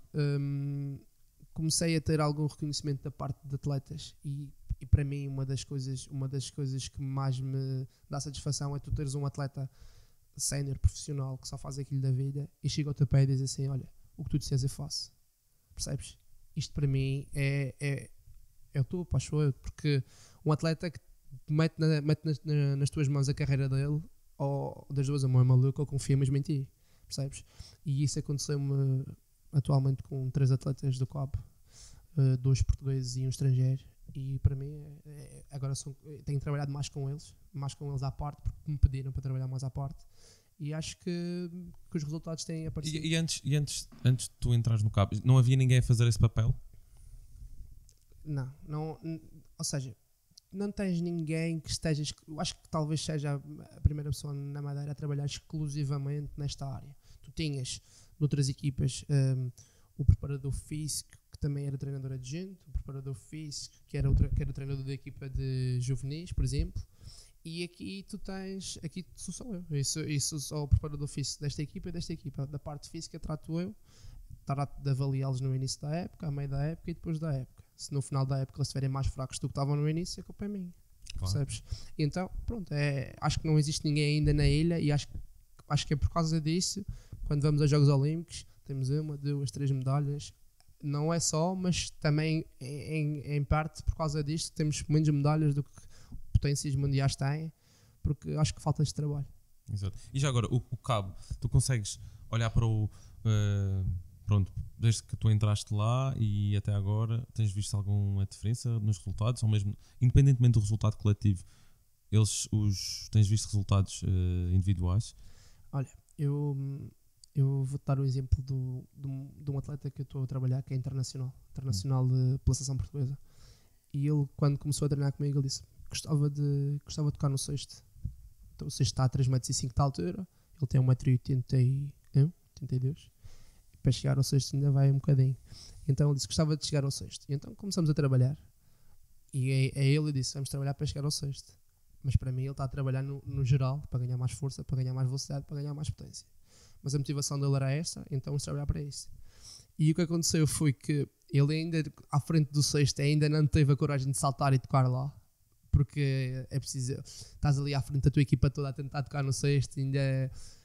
comecei a ter algum reconhecimento da parte de atletas e para mim uma das coisas que mais me dá satisfação é tu teres um atleta sénior profissional que só faz aquilo da vida e chega ao teu pé e diz assim, olha, o que tu disseres eu faço, percebes? Isto para mim é o topo, acho eu, porque um atleta que mete nas tuas mãos a carreira dele, ou das duas a mão é maluco, ou confia mesmo em ti, percebes? E isso aconteceu-me atualmente com 3 atletas do COB, 2 portugueses e um estrangeiro, e para mim agora tenho trabalhado mais com eles à parte, porque me pediram para trabalhar mais à parte, e acho que os resultados têm aparecido. E antes de tu entrares no CAB, não havia ninguém a fazer esse papel? Não, ou seja, não tens ninguém que estejas. Eu acho que talvez seja a primeira pessoa na Madeira a trabalhar exclusivamente nesta área. Tu tinhas noutras equipas o preparador físico, que também era treinador adjunto, o preparador físico, que era o treinador da equipa de juvenis, por exemplo. E aqui sou eu. Isso sou o preparador físico desta equipa e desta equipa. Da parte física trato eu, trato de avaliá-los no início da época, a meio da época e depois da época. Se no final da época eles estiverem mais fracos do que estavam no início, a culpa é minha. Claro. Percebes? E então, pronto, acho que não existe ninguém ainda na ilha e acho que é por causa disso, quando vamos aos Jogos Olímpicos, temos 1, 2, 3 medalhas. Não é só, mas também em parte por causa disto temos menos medalhas do que potências mundiais têm, porque acho que falta este trabalho. Exato. E já agora, o cabo, tu consegues olhar para o... pronto, desde que tu entraste lá e até agora, tens visto alguma diferença nos resultados? Ou mesmo, independentemente do resultado coletivo, tens visto resultados individuais? Olha, eu vou-te dar um exemplo de um atleta que eu estou a trabalhar, que é internacional pela seleção portuguesa. E ele, quando começou a treinar comigo, ele disse gostava de tocar no cesto. Então, o cesto está a 3,5 metros de altura, ele tem 1,81 m, 82. Para chegar ao cesto ainda vai um bocadinho. Então ele disse que gostava de chegar ao cesto. E então começamos a trabalhar. E ele disse, vamos trabalhar para chegar ao cesto. Mas para mim ele está a trabalhar no geral, para ganhar mais força, para ganhar mais velocidade, para ganhar mais potência. Mas a motivação dele era esta, então vamos trabalhar para isso. E o que aconteceu foi que ele ainda, à frente do cesto, ainda não teve a coragem de saltar e tocar lá. Porque é preciso, estás ali à frente da tua equipa toda a tentar tocar no cesto,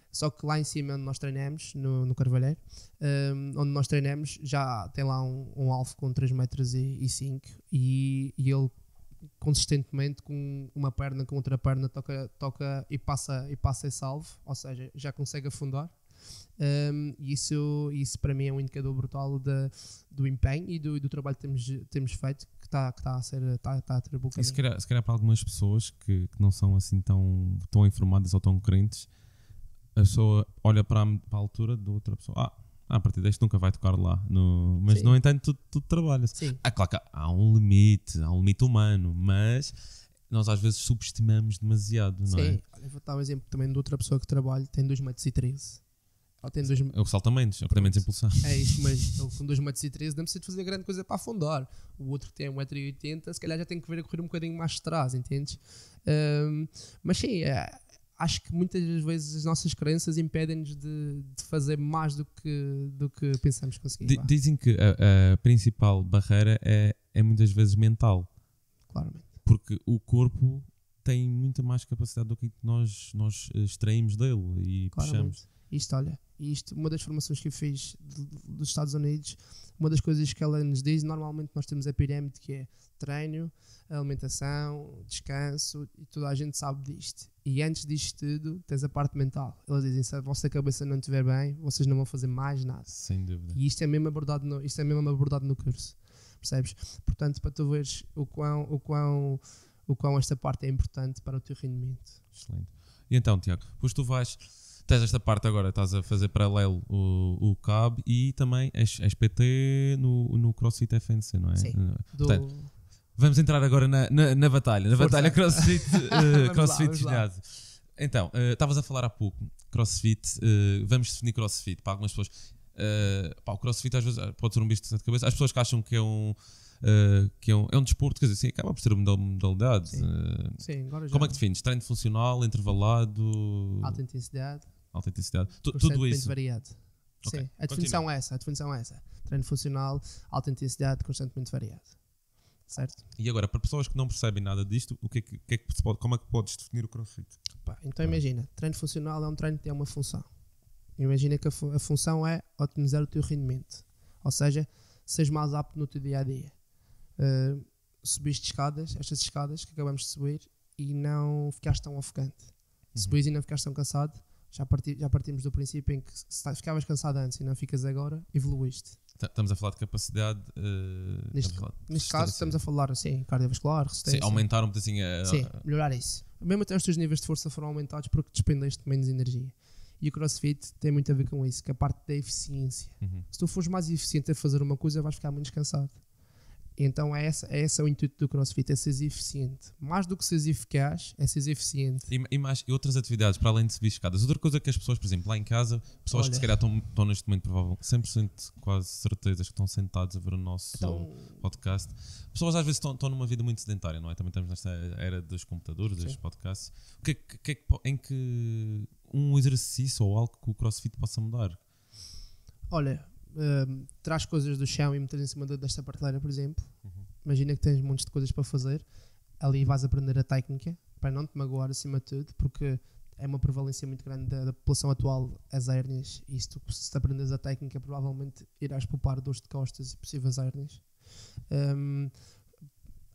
só que lá em cima onde nós treinamos, no Carvalheiro, onde nós treinamos, já tem lá um alvo com 3,5 metros e ele consistentemente com uma perna, com outra perna toca e passa esse alvo, ou seja, já consegue afundar. E isso para mim é um indicador brutal do empenho e do trabalho que temos feito, que está a ter boa. E se calhar para algumas pessoas que não são assim tão informadas ou tão crentes, a pessoa olha para a altura da outra pessoa, a partir deste nunca vai tocar lá, mas sim, no entanto tu trabalhas. Claro que há um limite humano, mas nós às vezes subestimamos demasiado, não é? Sim, eu vou dar um exemplo também de outra pessoa que trabalha, tem 2,13 m. É o saltamentos, é o que tem menos impulsão. É isso, mas ele com 2,13 m não precisa de fazer grande coisa para afundar. O outro que tem 1,80 m, se calhar já tem que vir a correr um bocadinho mais de trás, entendes? Mas sim, acho que muitas vezes as nossas crenças impedem-nos de fazer mais do que pensamos conseguir. Dizem que a principal barreira é muitas vezes mental. Claramente. Porque o corpo tem muita mais capacidade do que nós extraímos dele e puxamos. Uma das formações que eu fiz dos Estados Unidos, uma das coisas que ela nos diz, normalmente nós temos a pirâmide, que é treino, alimentação, descanso, e toda a gente sabe disto. E antes disto tudo, tens a parte mental. Eles dizem, se a vossa cabeça não estiver bem, vocês não vão fazer mais nada. Sem dúvida. E isto é mesmo abordado no curso. Percebes? Portanto, para tu veres o quão o quão esta parte é importante para o teu rendimento. Excelente. E então, Tiago, pois tu tens esta parte agora, estás a fazer paralelo o CAB e também és PT no CrossFit FNC, não é? Sim. Portanto, vamos entrar agora na batalha, batalha CrossFit, CrossFit ginásio. Então, estavas a falar há pouco, CrossFit, vamos definir CrossFit para algumas pessoas. O CrossFit às vezes pode ser um bicho de sete cabeças. As pessoas que acham que é um desporto, quer dizer, sim, acaba por ser uma modalidade. Sim, agora já. Como é que defines? Treino funcional, intervalado? Alta intensidade. Tudo isso. Variado. Okay. Sim, a definição é essa. Treino funcional, alta intensidade, constantemente variado. Certo? E agora, para pessoas que não percebem nada disto, como é que podes definir o CrossFit? Então imagina, treino funcional é um treino que tem uma função. Imagina que a função é otimizar o teu rendimento. Ou seja, seres mais apto no teu dia-a-dia. Subiste escadas, estas escadas que acabamos de subir, e não ficaste tão ofegante. Subiste e não ficaste tão cansado, já partimos do princípio em que se ficavas cansado antes e não ficas agora, evoluíste. Estamos a falar de capacidade. Neste caso, estamos a falar assim, cardiovascular, resistência. Sim, aumentar um bocadinho Sim, melhorar isso. Mesmo até os teus níveis de força foram aumentados porque despendeste menos energia. E o CrossFit tem muito a ver com isso, que é a parte da eficiência. Se tu fores mais eficiente a fazer uma coisa, vais ficar menos cansado. Então é esse o intuito do CrossFit, é seres eficiente. Mais do que seres eficaz, é seres eficiente. E outras atividades, para além de subir escadas. Outra coisa que as pessoas, por exemplo, lá em casa, pessoas que se calhar estão neste momento, provavelmente, 100% quase certezas que estão sentados a ver o nosso podcast. Pessoas às vezes estão numa vida muito sedentária, não é? Também estamos nesta era dos computadores, dos podcasts. Em que um exercício ou algo que o CrossFit possa mudar? Olha, traz coisas do chão e meter em cima desta prateleira, por exemplo. Imagina que tens montes de coisas para fazer, ali vais aprender a técnica para não te magoar acima de tudo, porque é uma prevalência muito grande da população atual as hérnias, e se tu aprendes a técnica provavelmente irás poupar dores de costas e possíveis hérnias.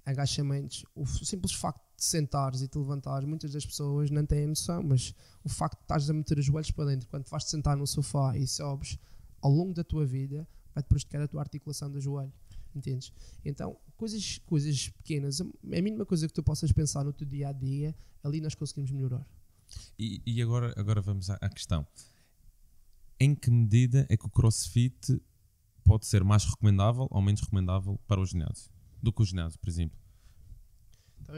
Agachamentos, o simples facto de sentares e te levantares, muitas das pessoas não têm noção, mas o facto de estás a meter os joelhos para dentro quando vais-te sentar no sofá e sobes, ao longo da tua vida vai-te prejudicar a tua articulação do joelho, entendes? Então, coisas pequenas, a mínima coisa que tu possas pensar no teu dia-a-dia, ali nós conseguimos melhorar. E agora vamos à questão. Em que medida é que o CrossFit pode ser mais recomendável ou menos recomendável para o ginásio do que o ginásio, por exemplo? Então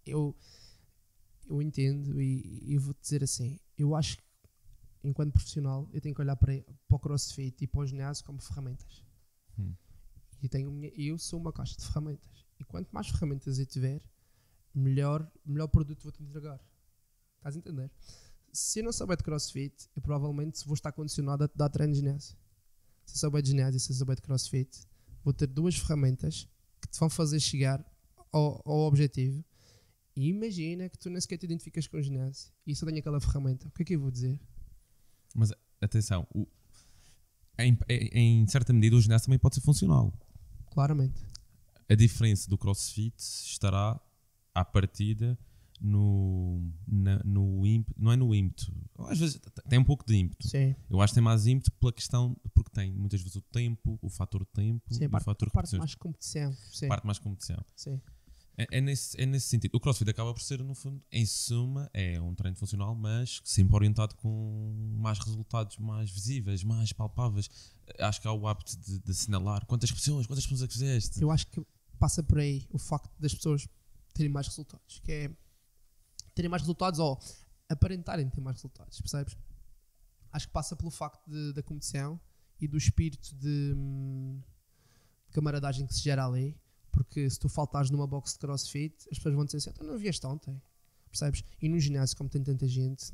eu entendo e vou-te dizer assim, eu acho que enquanto profissional eu tenho que olhar para o CrossFit e para o ginásio como ferramentas. Eu sou uma caixa de ferramentas, e quanto mais ferramentas eu tiver, melhor produto vou-te entregar. Estás a entender? Se eu não souber de CrossFit, eu provavelmente vou estar condicionado a te dar treino de ginásio. Se eu souber de ginásio e se eu souber de CrossFit, vou ter duas ferramentas que te vão fazer chegar ao objetivo. E imagina que tu nem sequer te identificas com o ginásio e só tenho aquela ferramenta. O que é que eu vou dizer? Mas atenção, em certa medida o ginásio também pode ser funcional. Claramente. A diferença do CrossFit estará à partida no ímpeto, não é no ímpeto, às vezes tem um pouco de ímpeto. Sim. Eu acho que tem mais ímpeto pela questão, porque tem muitas vezes o tempo, o fator tempo. Sim, e o fator parte mais competição. Sim. Parte mais competição. Sim. É nesse sentido. O CrossFit acaba por ser, no fundo, em suma, é um treino funcional, mas sempre orientado com mais resultados mais visíveis, mais palpáveis. Acho que há o hábito de assinalar quantas pessoas é que fizeste. Eu acho que passa por aí o facto das pessoas terem mais resultados, que é terem mais resultados ou aparentarem ter mais resultados, percebes? Acho que passa pelo facto da competição e do espírito de camaradagem que se gera ali, porque se tu faltares numa box de CrossFit, as pessoas vão dizer assim, então não vieste ontem, percebes? E no ginásio, como tem tanta gente,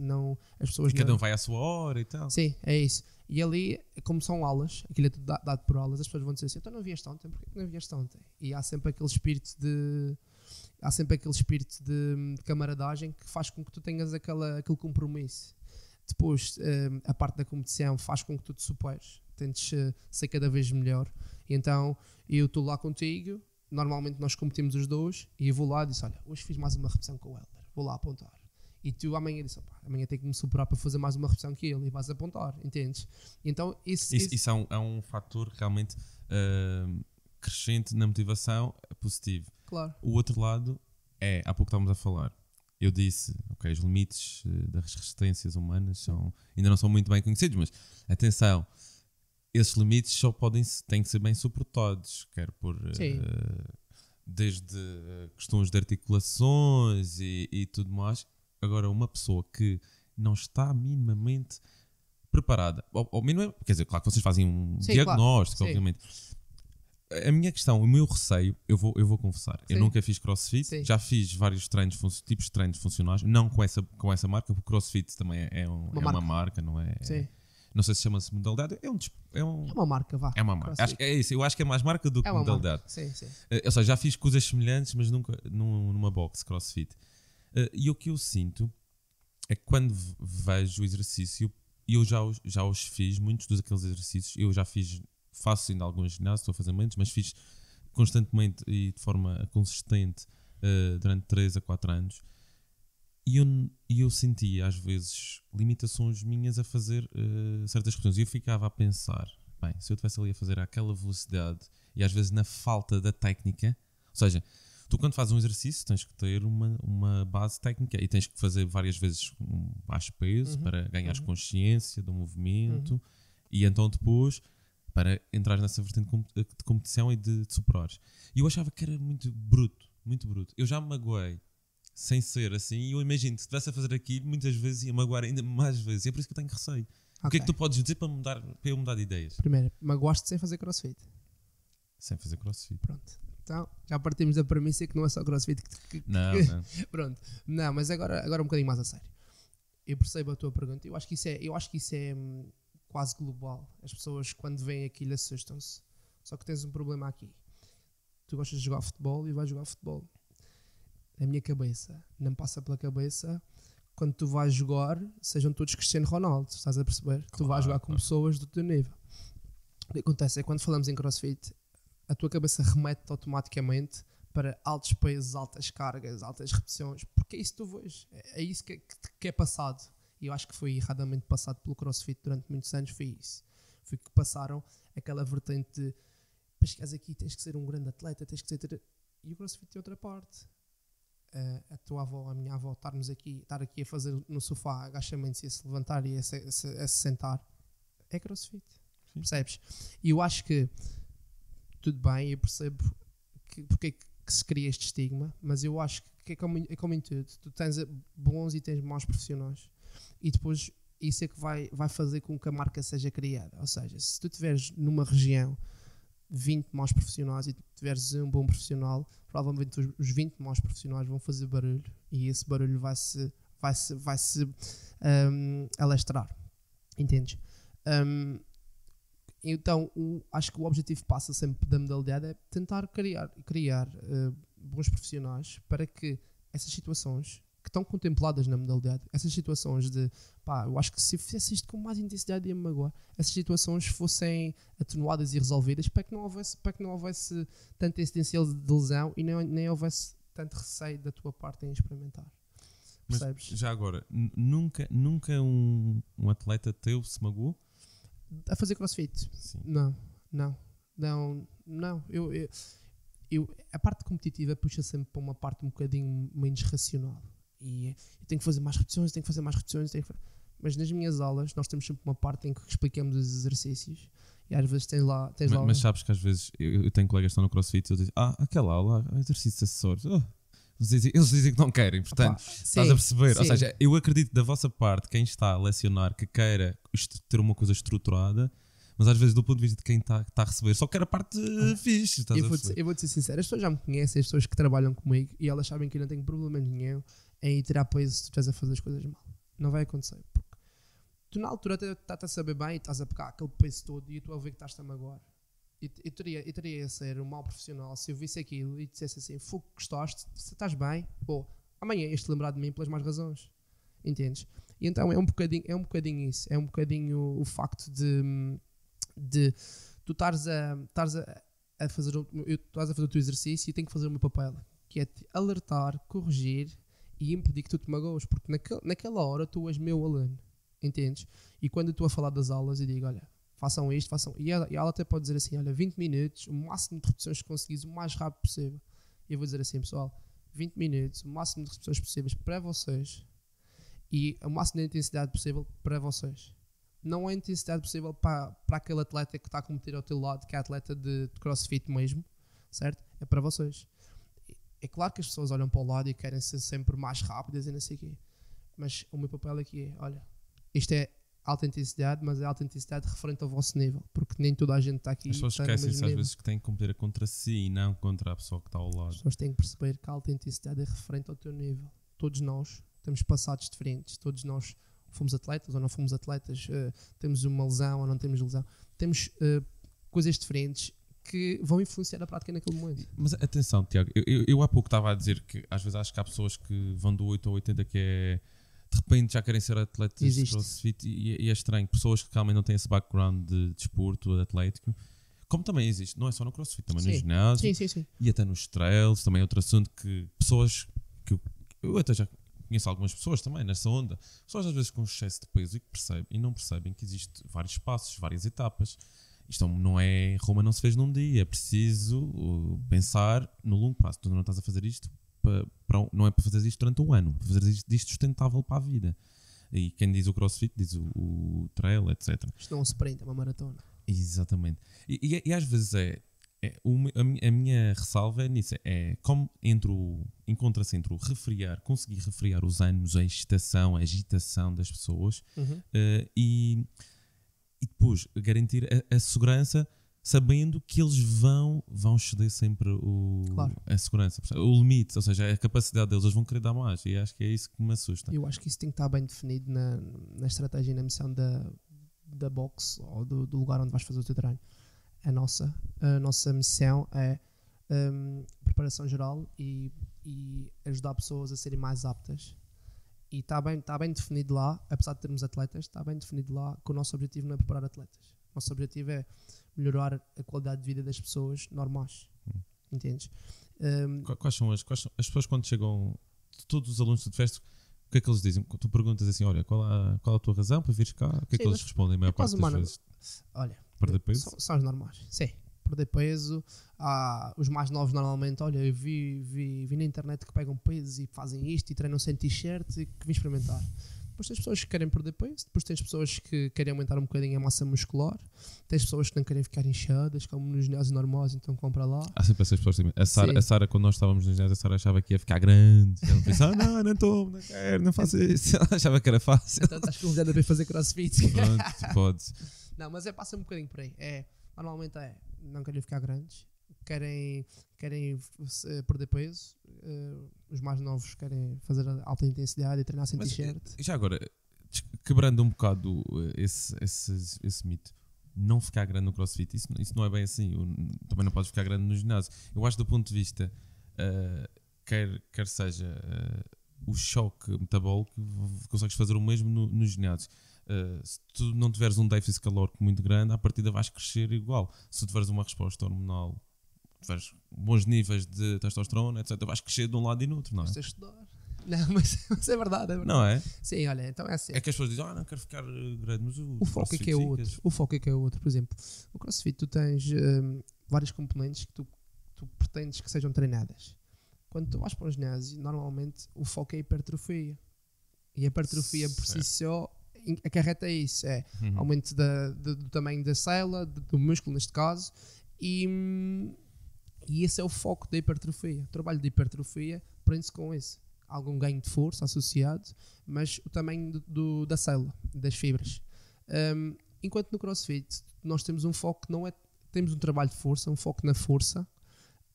as pessoas cada um vai à sua hora e tal. Sim, é isso. E ali, como são aulas, aquilo é tudo dado por aulas, as pessoas vão dizer assim, então não vieste ontem, porquê que não vieste ontem? E há sempre aquele espírito de camaradagem que faz com que tu tenhas aquele compromisso. Depois, a parte da competição faz com que tu te superes, tentes ser cada vez melhor. E então, eu estou lá contigo, normalmente nós competimos os dois, e eu vou lá e disse, olha, hoje fiz mais uma repetição com o Helder, vou lá apontar. E tu amanhã disse, amanhã tenho que me superar para fazer mais uma repetição que ele, e vais apontar, entendes? Então, isso é um fator realmente crescente na motivação positivo. Claro. O outro lado há pouco estávamos a falar. Eu disse, ok, os limites das resistências humanas ainda não são muito bem conhecidos, mas atenção, esses limites só têm que ser bem suportados, quer por desde questões de articulações e tudo mais. Agora, uma pessoa que não está minimamente preparada, ou minimamente, quer dizer, claro que vocês fazem um diagnóstico, claro. obviamente. A minha questão, o meu receio, eu vou confessar, eu nunca fiz crossfit, já fiz vários tipos de treinos funcionais, não com essa marca, porque crossfit também é uma marca, não é? Sim. Não sei se chama-se modalidade, é uma marca, vá. É uma marca. É isso, eu acho que é mais marca do que modalidade. Sim. Ou seja, já fiz coisas semelhantes, mas nunca numa box crossfit. E o que eu sinto é que quando vejo o exercício, e eu já os fiz, muitos daqueles exercícios, eu já faço ainda alguns ginásios, estou a fazer muitos, mas fiz constantemente e de forma consistente durante 3 a 4 anos. E eu sentia às vezes limitações minhas a fazer certas questões. E eu ficava a pensar, bem, se eu estivesse ali a fazer àquela velocidade e às vezes na falta da técnica, ou seja, tu quando fazes um exercício tens que ter uma base técnica e tens que fazer várias vezes um baixo peso para ganhares consciência do movimento e então depois para entrar nessa vertente de competição e de superares. E eu achava que era muito bruto. Eu já me magoei sem ser assim, e eu imagino que se estivesse a fazer aquilo, muitas vezes ia magoar ainda mais vezes, e é por isso que eu tenho receio. O que é que tu podes dizer para eu mudar de ideias? Primeiro, magoaste sem fazer crossfit. Sem fazer crossfit. Pronto. Então, já partimos da premissa que não é só crossfit Não. Pronto. Não, mas agora um bocadinho mais a sério. Eu percebo a tua pergunta. Eu acho que isso é quase global. As pessoas, quando veem aquilo, assustam-se. Só que tens um problema aqui. Tu gostas de jogar futebol e vais jogar futebol. Na minha cabeça, não passa pela cabeça, quando tu vais jogar, sejam todos Cristiano Ronaldo, estás a perceber? Claro, tu vais jogar com pessoas do teu nível. O que acontece é que quando falamos em CrossFit, a tua cabeça remete automaticamente para altos pesos, altas cargas, altas repetições, porque é isso que tu vês, é isso que é passado. E eu acho que foi erradamente passado pelo CrossFit durante muitos anos, foi isso. Foi que passaram aquela vertente de, para chegares aqui tens que ser um grande atleta, tens que ser... E o CrossFit tem outra parte. A tua avó, a minha avó, estar aqui a fazer no sofá agachamentos e a se levantar e a se sentar, é CrossFit. Sim. Percebes? E eu acho que tudo bem, eu percebo porque é que se cria este estigma, mas eu acho que é como em tudo. Tu tens bons e tens maus profissionais, e depois isso é que vai fazer com que a marca seja criada. Ou seja, se tu estiveres numa região 20 maus profissionais e tu tiveres um bom profissional, provavelmente os 20 maus profissionais vão fazer barulho, e esse barulho vai se alastrar. Entendes? Então acho que o objetivo passa sempre da modalidade é tentar criar bons profissionais para que essas situações que estão contempladas na modalidade, essas situações de eu acho que se eu fizesse isto com mais intensidade ia-me magoar, essas situações fossem atenuadas e resolvidas para que não houvesse tanta incidência de lesão e nem houvesse tanto receio da tua parte em experimentar. Percebes? Mas já agora, nunca um atleta teu se magoou? A fazer CrossFit? Sim. Não. Eu a parte competitiva puxa sempre para uma parte um bocadinho menos racional. E eu tenho que fazer mais repetições, mas nas minhas aulas nós temos sempre uma parte em que explicamos os exercícios e às vezes tens lá mas sabes que às vezes eu tenho colegas que estão no CrossFit e eu digo, aquela aula, exercícios acessórios, eles dizem que não querem, portanto estás a perceber, sim. Ou seja, eu acredito da vossa parte, quem está a lecionar, que queira ter uma coisa estruturada, mas às vezes do ponto de vista de quem está a receber só quer a parte fixe. Eu vou-te ser sincero, as pessoas já me conhecem, as pessoas que trabalham comigo, e elas sabem que eu não tenho problema nenhum em ir tirar peso se tu estás a fazer as coisas mal. Não vai acontecer, porque tu na altura estás a saber bem e estás a pegar aquele peso todo e tu a ver que estás-te a magoar. Eu teria a ser um mau profissional se eu visse aquilo e dissesse assim, fogo, gostaste, se estás bem, amanhã ias-te lembrar de mim pelas mais razões. Entendes? E então é um bocadinho isso, é um bocadinho o facto de tu estares a fazer o teu exercício e tenho que fazer o meu papel, que é te alertar, corrigir e impedir que tu te magoes, porque naquela hora tu és meu aluno, entendes? E quando eu estou a falar das aulas e digo, olha, façam isto, e ela até pode dizer assim, olha, 20 minutos, o máximo de repetições que conseguires, o mais rápido possível. E eu vou dizer assim, pessoal, 20 minutos, o máximo de repetições possíveis para vocês e o máximo de intensidade possível para vocês. Não é a intensidade possível para aquele atleta que está a competir ao teu lado, que é atleta de crossfit mesmo, certo? É para vocês. É claro que as pessoas olham para o lado e querem ser sempre mais rápidas e não sei o quê. Mas o meu papel aqui é, olha, isto é alta intensidade, mas é alta intensidade referente ao vosso nível, porque nem toda a gente está aqui. As pessoas esquecem-se às vezes que têm que competir contra si e não contra a pessoa que está ao lado. As pessoas têm que perceber que a alta intensidade é referente ao teu nível. Todos nós temos passados diferentes, todos nós fomos atletas ou não fomos atletas, temos uma lesão ou não temos lesão, temos coisas diferentes que vão influenciar a prática naquele momento. Mas atenção, Tiago, eu há pouco estava a dizer que às vezes acho que há pessoas que vão do 8 ao 80 que é, de repente já querem ser atletas de crossfit e é estranho, pessoas que realmente não têm esse background de desporto, atlético, como também existe, não é só no crossfit, também no ginásio e até nos trails, também é outro assunto que pessoas que eu até já conheço algumas pessoas também nessa onda, pessoas às vezes com excesso de peso e não percebem que existe vários passos, várias etapas. Isto não é, Roma não se fez num dia, é preciso pensar no longo prazo. Tu não estás a fazer isto, não é para fazer isto durante um ano, é para fazer isto sustentável para a vida. E quem diz o crossfit diz o trail, etc. Isto não é um sprint, é uma maratona. Exatamente. E às vezes a minha ressalva é nisso, é como encontra-se entre o conseguir refriar os ânimos, a excitação, a agitação das pessoas e depois garantir a segurança, sabendo que eles vão exceder sempre a segurança, o limite, ou seja, a capacidade deles, eles vão querer dar mais, e acho que é isso que me assusta. Eu acho que isso tem que estar bem definido na estratégia e na missão da box ou do lugar onde vais fazer o teu treino. A nossa missão é preparação geral e ajudar pessoas a serem mais aptas. E está bem definido lá, apesar de termos atletas, está bem definido lá que o nosso objetivo não é preparar atletas. O nosso objetivo é melhorar a qualidade de vida das pessoas normais. Entendes? Quais são as pessoas quando chegam, todos os alunos que tu tiveste, o que é que eles dizem? Tu perguntas assim, olha, qual a tua razão para vires cá? O que é que eles respondem a maior parte das vezes? Olha, perder peso? São os normais, sim. Perder peso, os mais novos normalmente, olha, eu vi na internet que pegam peso e fazem isto e treinam sem t-shirt e que vim experimentar. Depois tens pessoas que querem perder peso, depois tens pessoas que querem aumentar um bocadinho a massa muscular, tens pessoas que não querem ficar inchadas, como nos ginásios normais, então compra lá. Há sempre essas pessoas. A Sara, quando nós estávamos no ginásio, a Sara achava que ia ficar grande. Ela pensava, não estou, não quero, não faço isso. Ela achava que era fácil. Então estás convidada para fazer crossfit. Pronto, tu podes. Não, mas passa um bocadinho por aí. Normalmente não querem ficar grandes, querem perder peso, os mais novos querem fazer alta intensidade e treinar sem t-shirt. Já agora, quebrando um bocado esse mito, não ficar grande no crossfit, isso não é bem assim, também não podes ficar grande no ginásio. Eu acho do ponto de vista, quer seja o choque metabólico, consegues fazer o mesmo no ginásio. Se tu não tiveres um déficit calórico muito grande, à partida vais crescer igual. Se tu tiveres uma resposta hormonal, tiveres bons níveis de testosterona, etc., vais crescer de um lado e no outro, não é? Tens de estudar. Não, mas é verdade. Não é? Sim, olha, então é assim. É que as pessoas dizem, não quero ficar grande, mas o foco é que é outro. O foco é que é outro. Por exemplo, no CrossFit tu tens várias componentes que tu pretendes que sejam treinadas. Quando tu vais para o ginásio, normalmente o foco é a hipertrofia. E a hipertrofia por si só acarreta isso, aumento do tamanho da célula, do músculo neste caso, e esse é o foco da hipertrofia. O trabalho de hipertrofia prende-se com isso. Algum ganho de força associado, mas o tamanho da célula, das fibras. Enquanto no CrossFit nós temos um foco, temos um trabalho de força, um foco na força,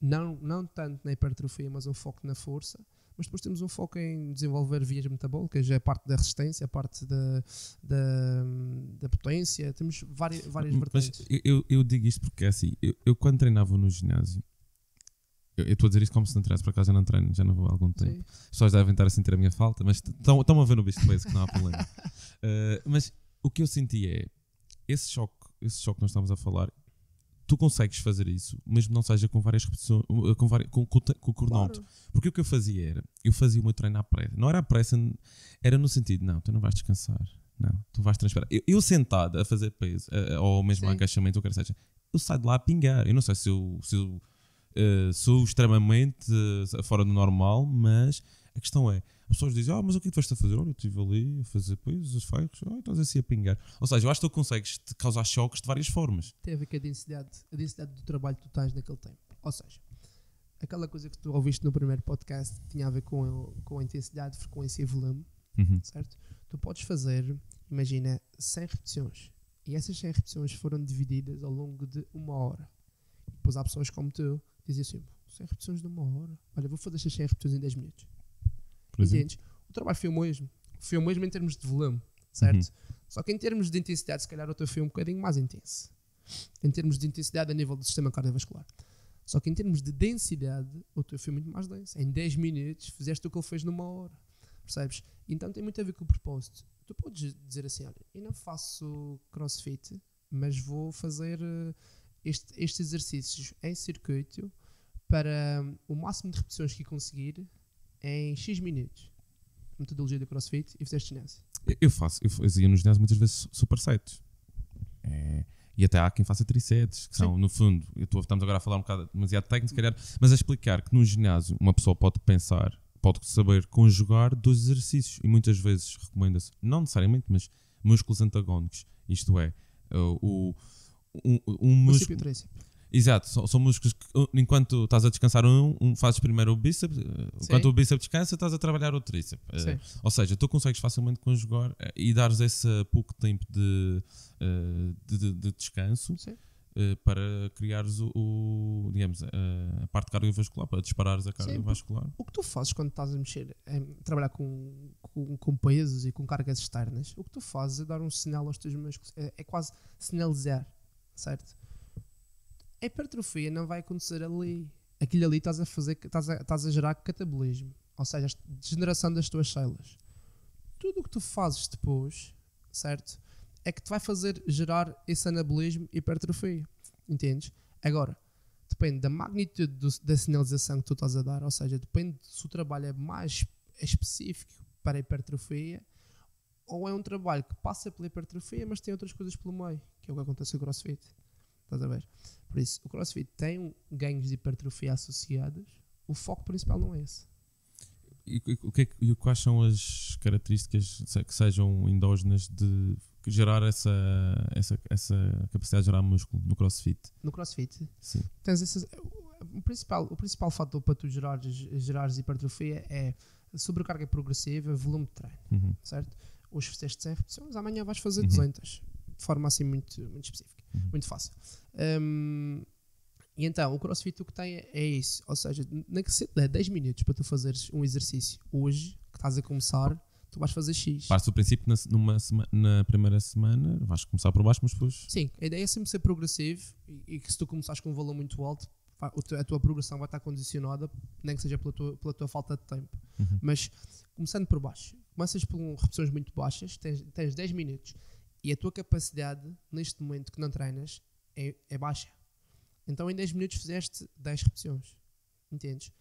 não tanto na hipertrofia, mas um foco na força. Mas depois temos um foco em desenvolver vias metabólicas, a parte da resistência, a parte da potência, temos várias vertentes. Mas eu digo isto porque é assim, eu quando treinava no ginásio, eu estou a dizer isto como se não treinasse, por acaso já não treino, já não vou há algum tempo. As pessoas devem estar a sentir a minha falta, mas estão a ver no Beast Place que não há problema. Mas o que eu senti é, esse choque que nós estamos a falar, tu consegues fazer isso, mesmo não seja com várias repetições, com o cronómetro. Claro. Porque o que eu fazia era, eu fazia o meu treino à pressa. Não era à pressa, era no sentido, não, tu não vais descansar, não, tu vais transpirar. Eu sentado a fazer peso, ou mesmo agachamento, ou o que seja, eu saio de lá a pingar. Eu não sei se sou extremamente fora do normal, mas a questão é, as pessoas dizem, mas o que é que tu vais a fazer? Olha, eu estive ali a fazer os fakes, estás assim a pingar. Ou seja, eu acho que tu consegues te causar choques de várias formas. Tem a ver com a densidade do trabalho que tu tens naquele tempo. Ou seja, aquela coisa que tu ouviste no primeiro podcast tinha a ver com a intensidade, frequência e volume, certo? Tu podes fazer, imagina, 100 repetições. E essas 100 repetições foram divididas ao longo de 1 hora. Depois há pessoas como tu que dizem assim, 100 repetições de 1 hora. Olha, vou fazer estas 100 repetições em 10 minutos. Entendes? O trabalho foi o mesmo. Foi o mesmo em termos de volume, certo? Só que em termos de intensidade, se calhar o teu foi um bocadinho mais intenso. Em termos de intensidade a nível do sistema cardiovascular. Só que em termos de densidade, o teu foi muito mais denso. Em 10 minutos fizeste o que ele fez numa hora. Percebes? Então tem muito a ver com o propósito. Tu podes dizer assim, olha, eu não faço crossfit, mas vou fazer estes exercícios em circuito para o máximo de repetições que conseguir em X minutos. Metodologia do crossfit e fizeste ginásio. Eu fazia no ginásio muitas vezes supersets. E até há quem faça trisets, que são, no fundo, estamos agora a falar um bocado demasiado técnico, se calhar, mas a explicar que no ginásio uma pessoa pode pensar, pode saber conjugar 2 exercícios e muitas vezes recomenda-se, não necessariamente, mas músculos antagónicos. Isto é, um músculo. Exato, são músculos que enquanto estás a descansar fazes primeiro o bíceps, enquanto o bíceps descansa, estás a trabalhar o tríceps. Ou seja, tu consegues facilmente conjugar e dares esse pouco tempo de descanso para criares digamos, a parte cardiovascular, para disparares a cardiovascular. O que tu fazes quando estás a mexer, trabalhar com pesos e com cargas externas, o que tu fazes é dar um sinal aos teus músculos, é quase sinalizar, certo? A hipertrofia não vai acontecer ali. Aquilo ali estás a gerar catabolismo, ou seja, a degeneração das tuas células. Tudo o que tu fazes depois, certo? É que te vai fazer gerar esse anabolismo e hipertrofia. Entendes? Agora, depende da magnitude da sinalização que tu estás a dar, ou seja, depende se o trabalho é mais específico para a hipertrofia ou é um trabalho que passa pela hipertrofia, mas tem outras coisas pelo meio, que é o que acontece com o CrossFit. Estás a ver? Por isso, o CrossFit tem ganhos de hipertrofia associados, o foco principal não é esse. E quais são as características que sejam endógenas de gerar essa capacidade de gerar músculo no CrossFit? No CrossFit? Sim. O principal fator para tu gerares hipertrofia é sobrecarga progressiva, volume de treino, certo? Hoje fizeste 100 repetições, amanhã vais fazer 200, de forma assim muito, muito específica, muito fácil. E então, o CrossFit o que tem é isso, ou seja, nem que seja 10 minutos para tu fazeres um exercício hoje, que estás a começar, tu vais fazer X. Parte do princípio na primeira semana vais começar por baixo, mas depois... Sim, a ideia é sempre ser progressivo e que se tu começares com um valor muito alto, a tua progressão vai estar condicionada, nem que seja pela tua falta de tempo. Mas, começando por baixo, começas por repetições muito baixas, tens 10 minutos e a tua capacidade, neste momento que não treinas, é baixa. Então em 10 minutos fizeste 10 repetições. Entendes?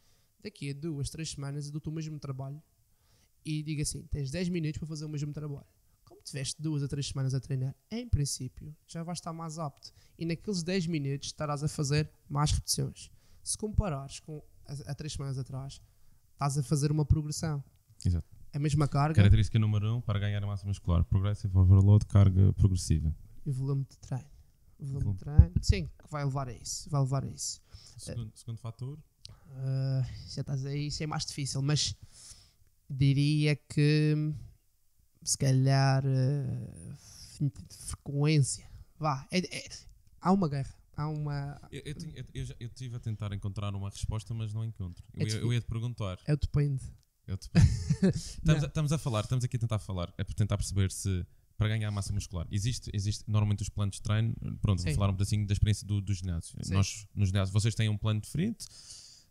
Daqui a 2, 3 semanas eu dou-te o mesmo trabalho e digo assim, tens 10 minutos para fazer o mesmo trabalho. Como tiveste 2 a 3 semanas a treinar, em princípio já vais estar mais apto e naqueles 10 minutos estarás a fazer mais repetições. Se comparares com há 3 semanas atrás, estás a fazer uma progressão. Exato. A mesma carga. Característica número 1 para ganhar a massa muscular: progressive overload, carga progressiva. E volume de treino. Volume de treino. Sim, que vai levar a isso. Segundo fator? Já estás aí, isso é mais difícil, mas diria que se calhar frequência. Vá, há uma guerra. Há uma. Eu estive a tentar encontrar uma resposta, mas não encontro. Eu ia te perguntar. É o depende. Estamos aqui a tentar falar, é para tentar perceber se para ganhar massa muscular existe normalmente os planos de treino. Pronto, vou falar um pedacinho da experiência do ginásio. Sim. Nós no ginásio, vocês têm um plano diferente.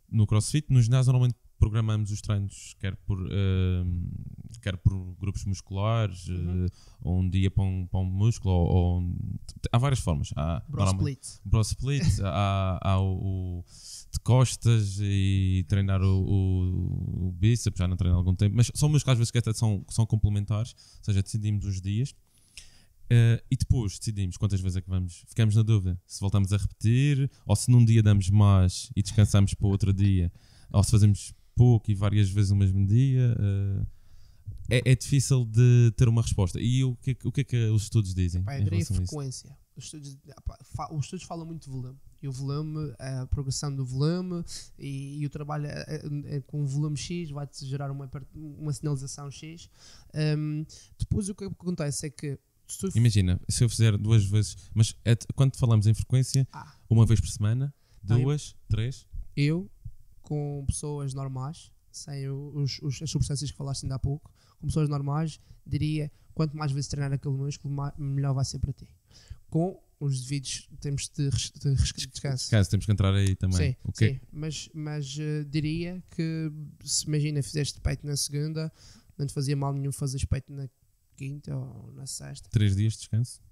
No CrossFit, no ginásio normalmente programamos os treinos quer por grupos musculares, ou um dia para um músculo, ou há várias formas. Há bro split, há o de costas e treinar o bíceps, já não treino há algum tempo, mas são músculos às vezes que até são complementares, ou seja, decidimos os dias. E depois decidimos quantas vezes é que vamos. Ficamos na dúvida se voltamos a repetir, ou se num dia damos mais e descansamos para o outro dia, ou se fazemos pouco e várias vezes no mesmo dia. É difícil de ter uma resposta. E o que é que os estudos dizem? Pá, em eu diria relação a isso? frequência. Os estudos falam muito de volume. E o volume, a progressão do volume e o trabalho com o volume X vai-te gerar uma sinalização X. Depois o que acontece é que Imagina, se eu fizer 2 vezes, mas quando falamos em frequência, uma vez por semana, 2, 3, eu com pessoas normais, sem as substâncias que falaste ainda há pouco, com pessoas normais, diria quanto mais vezes treinar aquele músculo, melhor vai ser para ti. Com os devidos tempos de descanso. Temos que entrar aí também. Sim, mas diria que se imagina fizeste peito na segunda, não te fazia mal nenhum fazer peito na quinta ou na sexta. 3 dias de descanso?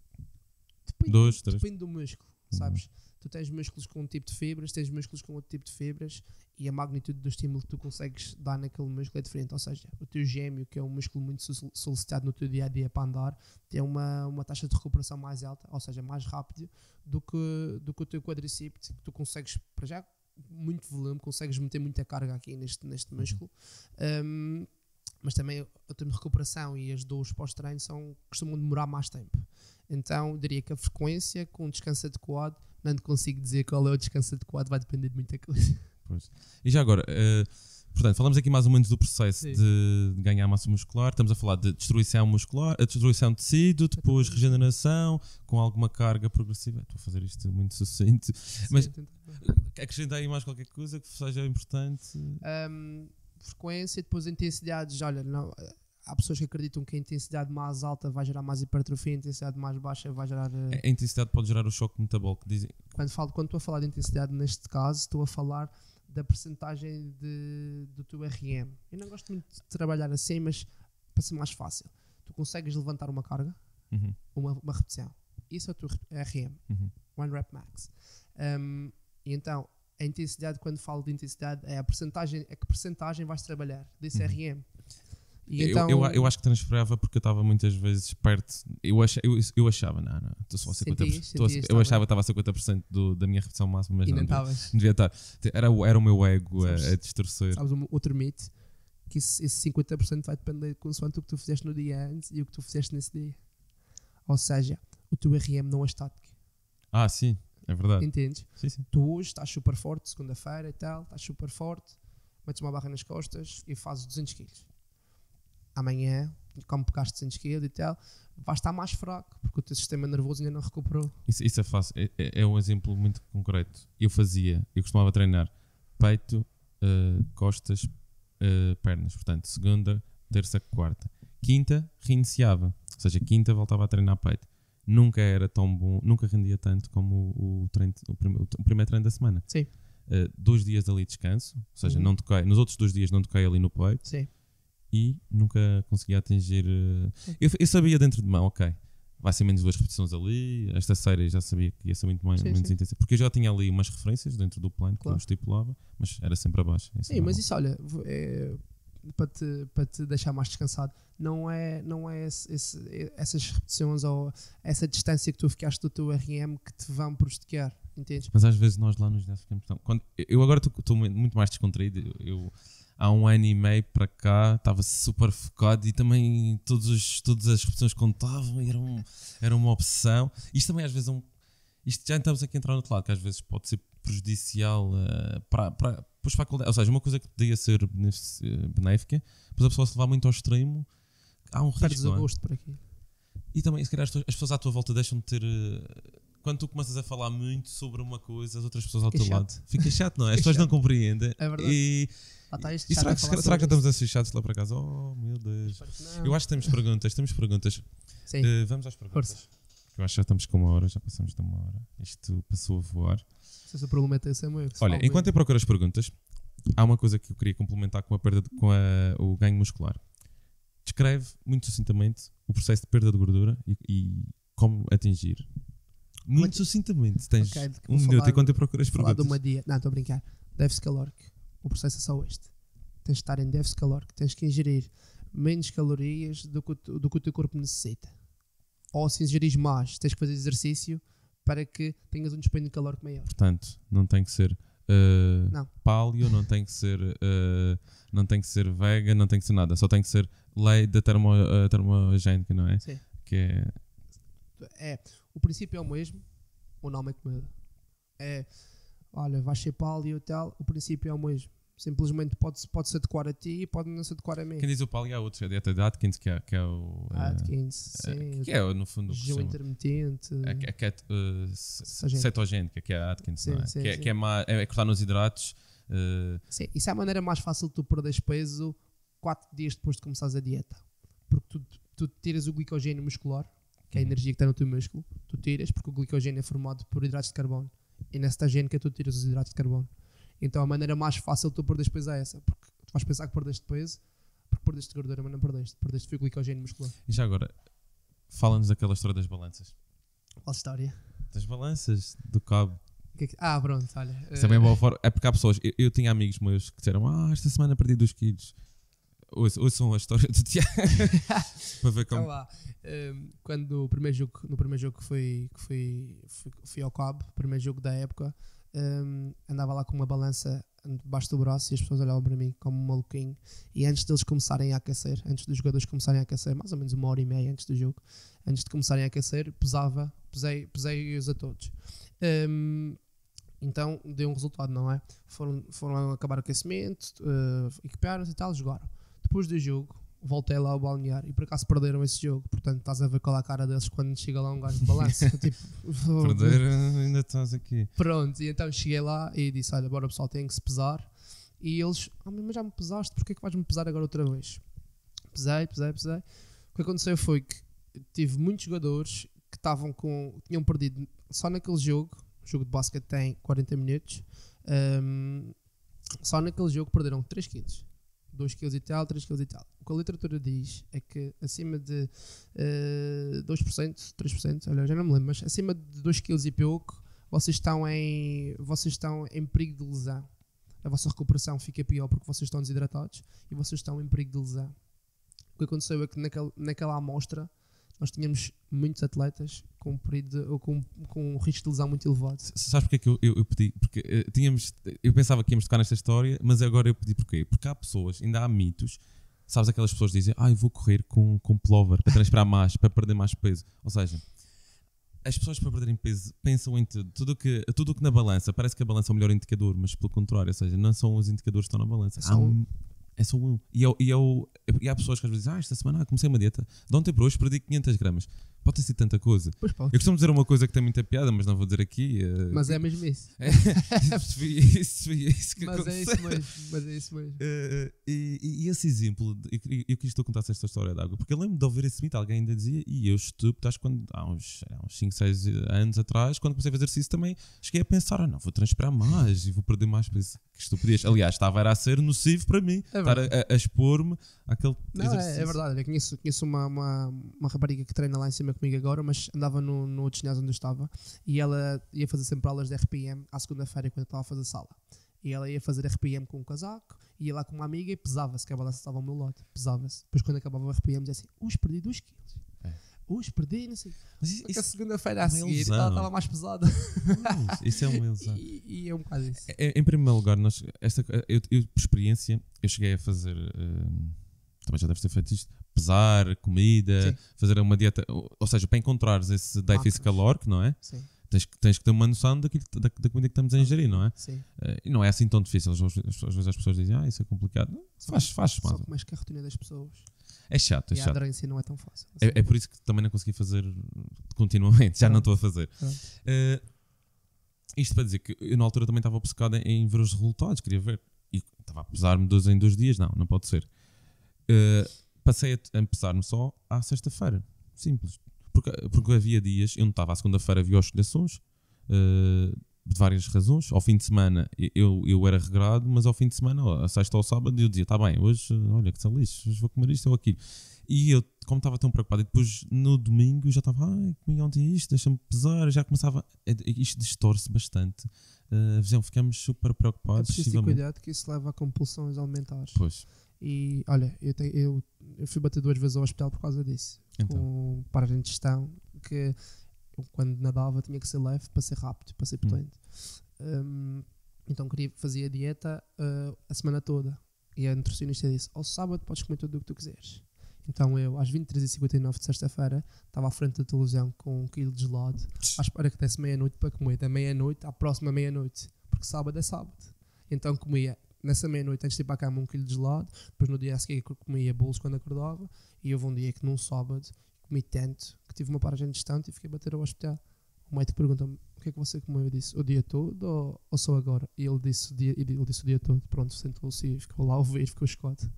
Depende, 2, 3. depende do músculo, sabes? Tu tens músculos com um tipo de fibras, tens músculos com outro tipo de fibras e a magnitude do estímulo que tu consegues dar naquele músculo é diferente. Ou seja, o teu gêmeo, que é um músculo muito solicitado no teu dia a dia para andar, tem uma taxa de recuperação mais alta, ou seja, mais rápido do que o teu quadríceps, que tu consegues, para já, muito volume, consegues meter muita carga aqui neste músculo. Mas também o tempo de recuperação e as dores pós-treino costumam demorar mais tempo. Então, diria que a frequência com um descanso adequado, não te consigo dizer qual é o descanso adequado, vai depender de muita coisa. Pois. E já agora, portanto, falamos aqui mais ou menos do processo de ganhar massa muscular. Estamos a falar de destruição muscular, a destruição de tecido, depois regeneração, com alguma carga progressiva. Estou a fazer isto muito sucinto. Mas acrescentar aí mais qualquer coisa que seja importante? Frequência, depois intensidades. Olha, não, há pessoas que acreditam que a intensidade mais alta vai gerar mais hipertrofia, a intensidade mais baixa vai gerar... A intensidade pode gerar o choque metabólico. Quando estou a falar de intensidade, neste caso, estou a falar da percentagem do teu RM. Eu não gosto muito de trabalhar assim, mas para ser mais fácil. Tu consegues levantar uma carga, uma repetição. Isso é o teu RM, One Rep Max. E então, a intensidade, quando falo de intensidade, é que percentagem vais trabalhar desse RM. E então, eu acho que transferava porque eu estava muitas vezes perto. Eu achava, não, estou só a 50%. Eu achava que estava a 50% da minha repetição máxima, mas e não estavas. Devia estar. Era o meu ego a distorcer. Sabes outro mito? Que esse 50% vai depender consoante o que tu fizeste no dia antes e o que tu fizeste nesse dia. Ou seja, o teu RM não é estático. Sim, é verdade. Entendes? Sim. Tu hoje estás super forte, segunda-feira e tal, estás super forte, metes uma barra nas costas e fazes 200 kg. Amanhã, como pegaste 200 kg e tal, vais estar mais fraco, porque o teu sistema nervoso ainda não recuperou. Isso é fácil. É um exemplo muito concreto. Eu costumava treinar peito, costas, pernas. Portanto, segunda, terça, quarta. Quinta, reiniciava. Ou seja, quinta voltava a treinar peito. Nunca era tão bom, nunca rendia tanto como o primeiro treino da semana. Sim. 2 dias ali de descanso, ou seja, não toquei, nos outros 2 dias não toquei ali no peito. Sim. E nunca conseguia atingir. Eu sabia dentro de mão, ok, vai ser menos 2 repetições ali. Esta série já sabia que ia ser muito menos intensa, porque eu já tinha ali umas referências dentro do plano que eu estipulava, mas era sempre abaixo. Sim, mas isso, olha, para te deixar mais descansado, não é essas repetições ou essa distância que tu ficaste do teu RM que te vão prejudicar, entendes? Mas às vezes nós lá nos ginásio ficamos tão... Eu agora estou muito mais descontraído. Há 1 ano e meio para cá estava super focado e também todas as repetições contavam e era uma obsessão. Isto também às vezes isto já estamos aqui a entrar no outro lado, que às vezes pode ser prejudicial para a qualidade. Ou seja, uma coisa que podia ser benéfica, depois a pessoa se levar muito ao extremo, há um Perdes risco. o gosto por aqui. E também, se calhar, as pessoas à tua volta deixam de ter... Quando tu começas a falar muito sobre uma coisa, as outras pessoas ao teu lado, fica chato, não é? As pessoas não compreendem. É verdade. E será que estamos a ser chatos lá para casa? Oh, meu Deus. Eu acho que temos perguntas. Sim. Vamos às perguntas. Eu acho que já estamos com 1 hora, já passamos de 1 hora. Isto passou a voar. Se o problema é esse, é meu. Olha, enquanto eu procuro as perguntas, há uma coisa que eu queria complementar com o ganho muscular. Descreve muito sucintamente o processo de perda de gordura e como atingir. Muito sucintamente. Tens 1 minuto enquanto eu procuro as perguntas. De uma dieta. Não, estou a brincar. Déficit calórico. O processo é só este. Tens de estar em déficit calórico. Tens que ingerir menos calorias do que o teu corpo necessita. ou se ingerires mais, tens que fazer exercício para que tenhas um dispêndio calórico maior. Portanto, não tem que ser Não. paleo, não tem que ser vegan, não tem que ser nada. Só tem que ser lei da termogénica, não é? Sim. Que é... O princípio é o mesmo, o nome é que muda. Olha, vais ser paleo e tal, o princípio é o mesmo. Simplesmente pode-se adequar a ti e pode não se adequar a mim. Quem diz o paleo é outro, é a dieta de Atkins, que é o... Atkins, sim. que é, no fundo, o que se Jejum chama. intermitente. Cetogénica, que é a Atkins, Sim, não é? sim, Que é, sim. que é cortar nos hidratos. Sim, isso é a maneira mais fácil de tu perderes peso 4 dias depois de começares a dieta. Porque tu tiras o glicogênio muscular, que é a energia que está no teu músculo, tu tiras, porque o glicogênio é formado por hidratos de carbono. E na cetogénica tu tiras os hidratos de carbono. Então a maneira mais fácil de tu perderes peso é essa. Porque tu vais pensar que perdeste peso, porque perdeste gordura, mas não perdeste. Perdeste foi o glicogênio muscular. E já agora, fala-nos daquela história das balanças. Qual história? Das balanças do cabo. Pronto, olha. Isso é bem boa forma. É porque há pessoas. Eu tinha amigos meus que disseram: esta semana perdi 2 quilos. Ouçam a história do Tiago. Para ver como. Então lá, quando no primeiro jogo que fui ao Cabo, primeiro jogo da época, andava lá com uma balança debaixo do braço e as pessoas olhavam para mim como um maluquinho. E antes deles começarem a aquecer, antes dos jogadores começarem a aquecer, mais ou menos 1h30 antes do jogo, antes de começarem a aquecer, pesei-os a todos. Então deu um resultado, não é? Foram acabar o aquecimento, equiparam-se e tal, jogaram. Depois do jogo, voltei lá ao balneário e por acaso perderam esse jogo. Portanto, estás a ver qual é a cara deles quando chega lá um gajo de balança. Tipo, Perderam, ainda estás aqui. Pronto, e então cheguei lá e disse: olha, bora pessoal, tem que se pesar. E eles: mas já me pesaste, porque é que vais-me pesar agora outra vez? Pesei. O que aconteceu foi que tive muitos jogadores que tinham perdido só naquele jogo. O jogo de basquete tem 40 minutos. Só naquele jogo perderam 3 quilos. 2 kg e tal, 3 kg e tal. O que a literatura diz é que acima de 2%, 3%, olha, já não me lembro, mas acima de 2 kg e pouco, vocês estão em perigo de lesão. A vossa recuperação fica pior porque vocês estão desidratados e vocês estão em perigo de lesão. O que aconteceu é que naquela amostra nós tínhamos muitos atletas com um risco de lesão muito elevado. Sabes porque é que eu pedi? Porque eu pensava que íamos tocar nesta história, mas agora eu pedi porquê? Porque há pessoas, ainda há mitos, sabes, aquelas pessoas que dizem: eu vou correr com pullover para transpirar mais, para perder mais peso. Ou seja, as pessoas para perderem peso pensam em tudo que na balança, parece que a balança é o melhor indicador, mas pelo contrário, ou seja, não são os indicadores que estão na balança. É só um. E há pessoas que às vezes dizem: esta semana comecei uma dieta, de ontem para hoje perdi 500 gramas. Pode ter sido tanta coisa. Pois pode. Eu costumo dizer uma coisa que tem muita piada, mas não vou dizer aqui. Mas é mesmo isso. Foi isso que Mas aconteceu. é isso mesmo. E esse exemplo, eu quis te contar esta história de água, porque eu lembro de ouvir esse mito, alguém ainda dizia, e eu estúpido, acho que há uns 5, 6 anos atrás, quando comecei a fazer exercício também, cheguei a pensar: não, vou transpirar mais e vou perder mais peso. Que estupidez. Aliás, era a ser nocivo para mim, estar a expor-me àquele exercício. É verdade. Eu conheço uma rapariga que treina lá em cima comigo agora, mas andava no outro ginásio onde eu estava, e ela ia fazer sempre aulas de RPM à segunda-feira quando eu estava a fazer sala. E ela ia fazer RPM com um casaco, ia lá com uma amiga e pesava-se, que a balança estava ao meu lado, pesava-se. Depois quando acabava o RPM dizia assim: hoje perdi 2 quilos. Hoje perdi, não sei. Mas Porque a segunda-feira a seguir ilusão. ela estava mais pesada. Isso é uma ilusão. E é um bocado isso. Em primeiro lugar, eu por experiência, eu cheguei a fazer, também já deves ter feito isto, pesar, comida, Sim. fazer uma dieta, ou seja, para encontrares esse déficit calórico, não é? Sim. Tens que ter uma noção da comida que estamos a ingerir, não é? Sim. E não é assim tão difícil. Às vezes as pessoas dizem: isso é complicado. Faz, Só mano. que mais que a rotina das pessoas. É chato, é E a chato. aderência não é tão fácil. É por isso que também não consegui fazer continuamente. Já não estou a fazer. Isto para dizer que eu na altura também estava obcecado em ver os resultados, queria ver. E estava a pesar-me 2 em 2 dias. Não pode ser. Passei a pesar-me só à sexta-feira. Simples. Porque havia dias, eu notava à segunda-feira, havia oscilações, de várias razões. Ao fim de semana eu era regrado, mas ao fim de semana, a sexta ou sábado, eu dizia: está bem, hoje, olha que lixo, hoje vou comer isto ou aquilo. E eu, como estava tão preocupado, e depois no domingo já estava: comi ontem isto, deixa-me pesar, já começava, isto distorce bastante ficamos super É preocupados. preciso ter excessivamente. cuidado que isso leva a compulsões alimentares. Pois, E olha, eu fui bater 2 vezes ao hospital por causa disso. então. Com paragem de digestão, que eu, quando nadava tinha que ser leve para ser rápido, para ser potente. Então fazia dieta a semana toda. E a nutricionista disse: ao sábado podes comer tudo o que tu quiseres. Então eu, às 23h59 de sexta-feira, estava à frente da televisão com 1 kg de gelado, à espera que desse meia-noite para comer. Da meia-noite à próxima meia-noite, porque sábado é sábado. Então comia nessa meia-noite, antes de ir para a cama, 1 kg de gelado. Depois no dia a seguir comia bolos quando acordava. E houve um dia que num sábado comi tanto que tive uma paragem de digestão e fiquei a bater ao hospital. O médico pergunta-me: o que é que você comeu? Eu disse: o dia todo ou só agora? E ele disse o dia todo. Pronto, sentou-se e ficou lá a ouvir, ficou chocado.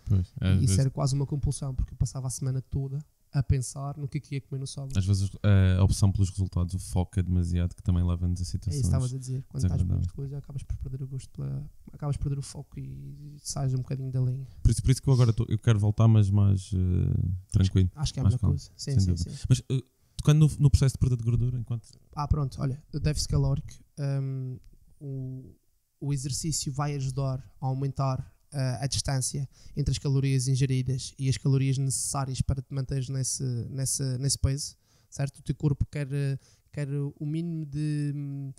Pois, E isso era quase uma compulsão, porque eu passava a semana toda a pensar no que é que ia comer no sábado. às vezes a opção pelos resultados, o foco é demasiado, que também leva-nos a É isso que situações. estavas a dizer. Quando estás desagradáveis. muito coisa, acabas por perder o gosto, acabas por perder o foco e sais um bocadinho da linha. Por isso que eu agora eu quero voltar, mas mais tranquilo. Acho que é a Mais melhor calmo, coisa. Sim, sem sim, dúvida. sim. Mas tocando no processo de perda de gordura, enquanto. Pronto, olha, o déficit calórico, o exercício vai ajudar a aumentar a distância entre as calorias ingeridas e as calorias necessárias para te manteres nesse peso, certo? O teu corpo quer o mínimo de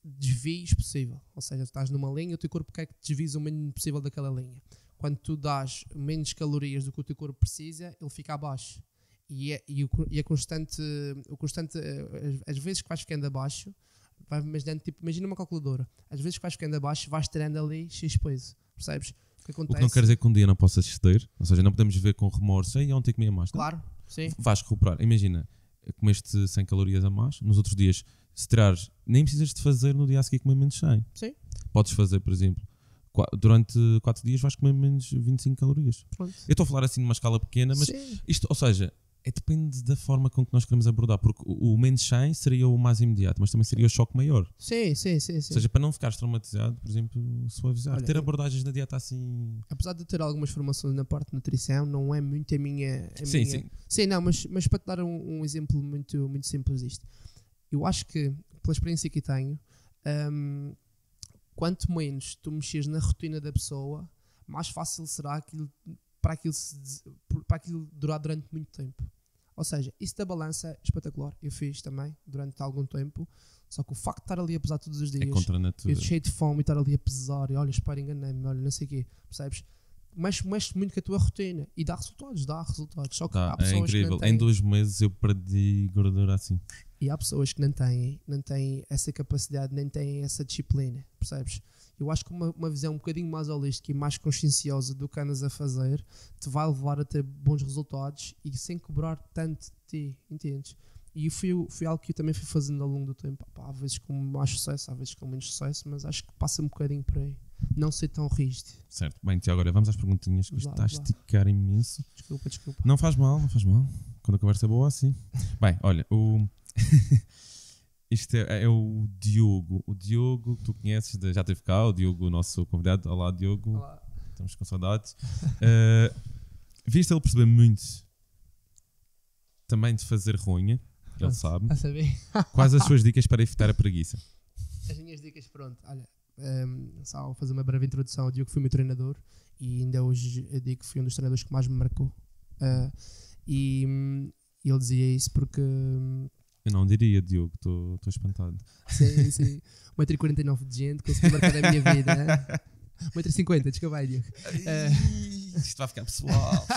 desvios possível, ou seja, estás numa linha, o teu corpo quer que te desvies o mínimo possível daquela linha. Quando tu dás menos calorias do que o teu corpo precisa, ele fica abaixo. E a constante, as vezes que vais ficando abaixo, mas dentro, tipo, imagina uma calculadora, às vezes que vais ficando abaixo, vais tirando ali X peso, percebes? O que O acontece? que não quer dizer que um dia não possas ceder, ou seja, não podemos ver com remorso, ei, ontem comia mais. Não? Claro, sim. Vais recuperar. Imagina, comeste 100 calorias a mais, nos outros dias, se tirares, nem precisas de fazer no dia a seguir comer menos 100. Sim. Podes fazer, por exemplo, durante 4 dias vais comer menos 25 calorias. Pronto. Eu estou a falar assim numa escala pequena, mas Sim. isto, ou seja, depende da forma com que nós queremos abordar, porque o menos 100 seria o mais imediato, mas também seria o choque maior. Sim. Ou seja, para não ficares traumatizado, por exemplo, suavizar. Olha, ter abordagens na dieta assim. Apesar de eu ter algumas formações na parte de nutrição, não é muito a minha. Sim, minha... sim. Sim, não, mas para te dar um exemplo muito, muito simples disto, eu acho que, pela experiência que tenho, quanto menos tu mexes na rotina da pessoa, mais fácil será para aquilo durar durante muito tempo. Ou seja, isso da balança é espetacular. Eu fiz também durante algum tempo, só que o facto de estar ali a pesar todos os dias, É contra a natura. eu cheio de fome e estar ali a pesar, e olha, espera, enganei-me, olha, não sei o quê, percebes? Mexe muito com a tua rotina e dá resultados. Só que há É pessoas que incrível. não têm. Em 2 meses eu perdi gordura assim. E há pessoas que não têm essa capacidade, nem têm essa disciplina, percebes? Eu acho que uma visão um bocadinho mais holística e mais conscienciosa do que andas a fazer te vai levar a ter bons resultados e sem cobrar tanto de ti, entendes? E foi algo que eu também fui fazendo ao longo do tempo. Há vezes com mais sucesso, há vezes com menos sucesso, mas acho que passa um bocadinho por aí. Não ser tão rígido. Certo. Bem, Tiago, agora vamos às perguntinhas que Vamos isto lá, está a vamos lá. esticar imenso. Desculpa. Não faz mal. Quando a conversa é boa, assim. Bem, olha, isto é o Diogo. O Diogo que tu conheces, já esteve cá, o Diogo, o nosso convidado. Olá, Diogo. Olá. Estamos com saudades. Viste ele perceber muito também de fazer ronha, ele sabe. A saber. Quais as suas dicas para evitar a preguiça? As minhas dicas, pronto, olha, só vou fazer uma breve introdução ao Diogo, que foi meu treinador e ainda hoje eu digo que foi um dos treinadores que mais me marcou. E ele dizia isso porque Eu não diria, Diogo, estou espantado. sim, 1,49m de gente conseguiu marcar a minha vida, né? 1,50m, desculpa aí, Diogo. Isto vai ficar pessoal.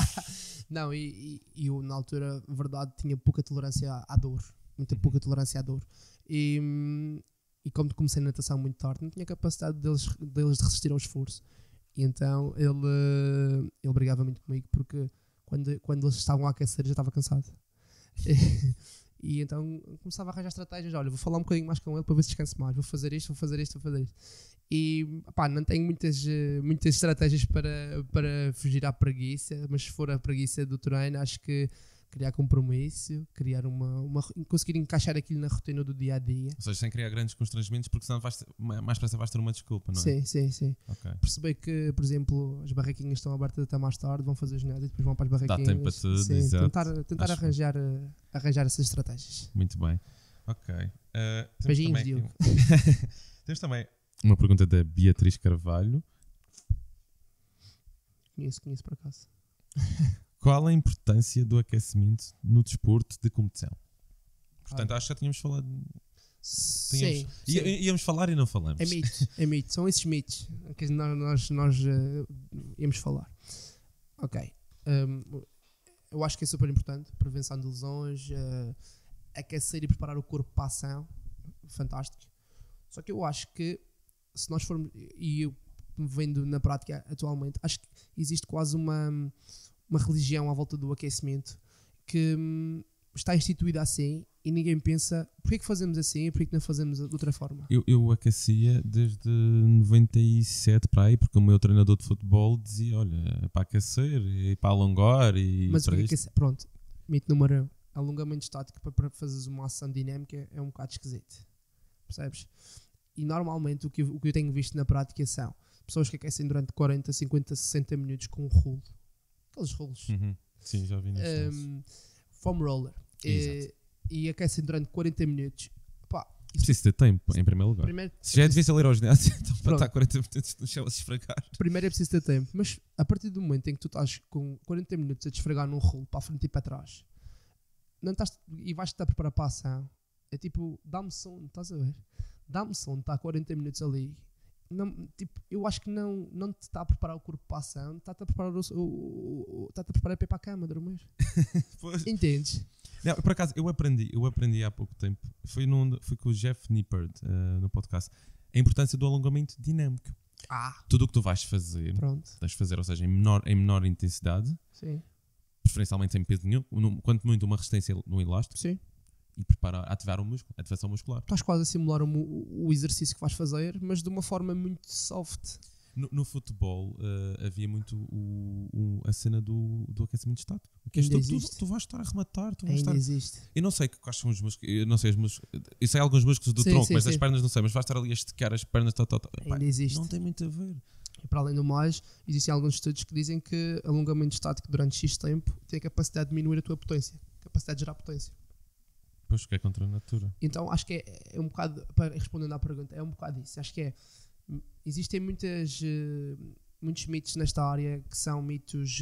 Não, e eu na altura, verdade, tinha pouca tolerância à dor, muita pouca tolerância à dor. E como comecei na natação muito tarde, não tinha capacidade deles de resistir ao esforço. E então ele brigava muito comigo porque quando eles estavam a aquecer eu já estava cansado. E então começava a arranjar estratégias. Olha, vou falar um bocadinho mais com ele para ver se descanso mais. Vou fazer isto. E não tenho muitas estratégias para fugir à preguiça, mas se for a preguiça do treino, acho que criar compromisso, criar conseguir encaixar aquilo na rotina do dia a dia. Ou seja, sem criar grandes constrangimentos, porque senão mais depressa vais ter uma desculpa, não é? Sim. Okay. Perceber que, por exemplo, as barraquinhas estão abertas até mais tarde, vão fazer ginásio e depois vão para as Dá barraquinhas. tempo para tudo, sim, exato. tentar arranjar essas estratégias. Muito bem. Ok. Temos Beijinhos, também Diogo. temos também uma pergunta da Beatriz Carvalho. Conheço por acaso. Qual a importância do aquecimento no desporto de competição? Portanto, acho que já tínhamos falado. Sim. Íamos falar e não falamos. É mito. São esses mitos que nós íamos falar. Ok. Eu acho que é super importante. Prevenção de lesões, aquecer e preparar o corpo para a ação. Fantástico. Só que eu acho que se nós formos, e eu vendo na prática atualmente, acho que existe quase uma religião à volta do aquecimento que está instituída assim e ninguém pensa porque é que fazemos assim e porque é que não fazemos de outra forma. Eu aquecia desde 97 para aí, porque o meu treinador de futebol dizia: olha, é para aquecer, é para alongar e Mas o para que é isto. pronto, mito número 1, alongamento estático para fazeres uma ação dinâmica é um bocado esquisito, percebes? E normalmente o que eu tenho visto na prática são pessoas que aquecem durante 40, 50, 60 minutos com um rolo, aqueles rolos, Uhum. Sim, já vi nisso. foam roller, e aquecem durante 40 minutos. Pá, Preciso ter tempo, em primeiro lugar. primeiro, Se já é difícil ir ao ginásio, então para Pronto. estar 40 minutos no chão a se esfregar. primeiro é preciso ter tempo, mas a partir do momento em que tu estás com 40 minutos a desfregar num rolo para a frente e para trás, não estás, e vais-te a preparar para a ação, é tipo, dá-me sono, estás a ver? Dá-me sono, está 40 minutos ali. Não, tipo, eu acho que não te está a preparar o corpo para a ação, está-te a preparar está-te a preparar para ir para a cama, dormir. Pois. Entendes? Não, por acaso, eu aprendi há pouco tempo, foi com o Jeff Nippard no podcast, a importância do alongamento dinâmico. Tudo o que tu vais fazer, Pronto. tens de fazer, ou seja, em menor intensidade, Sim. preferencialmente sem peso nenhum, quanto muito uma resistência no elástico, Sim. e ativar o músculo, a ativação muscular. Estás quase a simular o exercício que vais fazer, mas de uma forma muito soft. No futebol havia muito a cena do aquecimento estático. Que Ainda tu existe. vais estar a rematar, tu vais Ainda estar... existe. Eu não sei quais são os músculos, eu não sei os músculos, eu sei alguns músculos do Sim, tronco, sim, mas sim. das pernas não sei, mas vais estar ali a esticar as pernas, Ainda existe. não tem muito a ver. E para além do mais, existem alguns estudos que dizem que alongamento estático durante X tempo tem a capacidade de diminuir a tua potência, capacidade de gerar potência. Pois, que é contra a natura. Então acho que é um bocado, para respondendo à pergunta, é um bocado isso. Acho que existem muitos mitos nesta área que são mitos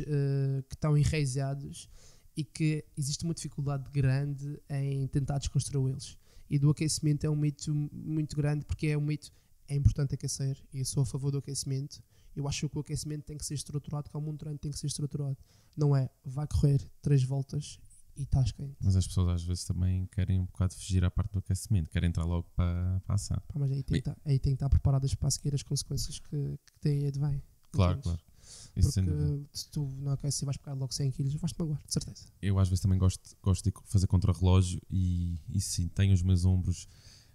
que estão enraizados e que existe uma dificuldade grande em tentar desconstruí-los. E do aquecimento é um mito muito grande porque é um mito, é importante aquecer e eu sou a favor do aquecimento. Eu acho que o aquecimento tem que ser estruturado como um treino tem que ser estruturado. Não é, vai correr 3 voltas e estás quente. Mas as pessoas às vezes também querem um bocado fugir à parte do aquecimento, querem entrar logo para a ação. Pá, mas aí tem que estar preparadas para seguir as consequências que tem advém. Claro, Entendes? claro. Isso sem Porque dúvida. se tu não aqueces e vais pegar logo 100 kg, vais-te magoar, de certeza. Eu às vezes também gosto de fazer contra-relógio e sim, tenho os meus ombros.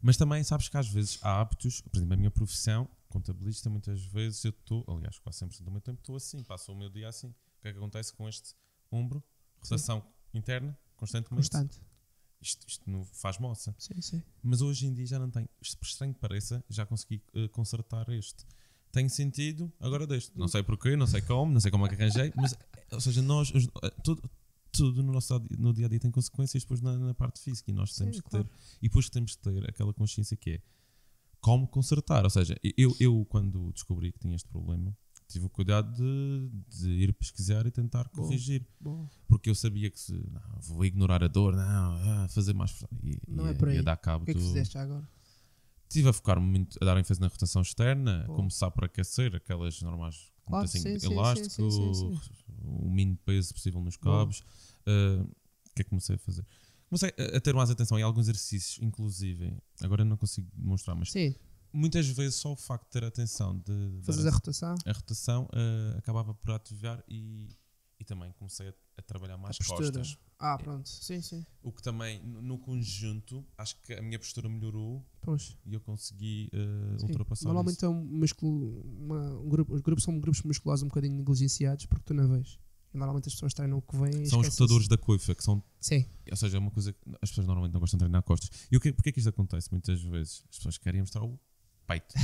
Mas também sabes que às vezes há hábitos, por exemplo, a minha profissão, contabilista, muitas vezes eu estou, aliás, quase 100% do meu tempo estou assim, passo o meu dia assim. O que é que acontece com este ombro? Rotação interna, constantemente. Constante. Isto não faz moça. Sim. Mas hoje em dia já não tenho. Por estranho que pareça, já consegui consertar este. Tem sentido, agora deste. Não sei porquê, não sei como é que arranjei, mas, ou seja, tudo no nosso no dia a dia tem consequências depois na parte física e nós temos Sim, que claro. ter. E depois temos que ter aquela consciência que é como consertar. Ou seja, eu quando descobri que tinha este problema, tive o cuidado de ir pesquisar e tentar corrigir. Bom, Porque eu sabia que vou ignorar a dor, fazer mais. Não é por aí. Ia dar cabo o que é que fizeste já agora? Estive a focar-me muito, a dar ênfase na rotação externa, Pô. começar por aquecer aquelas normais, Claro, assim, sim, elástico, sim. o mínimo peso possível nos cabos. O que é que comecei a fazer? Comecei a ter mais atenção em alguns exercícios, inclusive, agora não consigo demonstrar, mas Sim, muitas vezes só o facto de ter atenção de fazes dar a rotação, a rotação acabava por ativar e também comecei a trabalhar mais a postura. costas. Pronto, sim. O que também, no conjunto, acho que a minha postura melhorou Pois. e eu consegui Sim. ultrapassar Normalmente isso. é um músculo, os grupos são grupos musculares um bocadinho negligenciados porque tu não vês. E normalmente as pessoas treinam o que vêm e São os esquecem-se. rotadores da coifa, que são, Sim, ou seja, é uma coisa que as pessoas normalmente não gostam de treinar costas. E porquê que isto acontece muitas vezes? As pessoas querem mostrar o peito.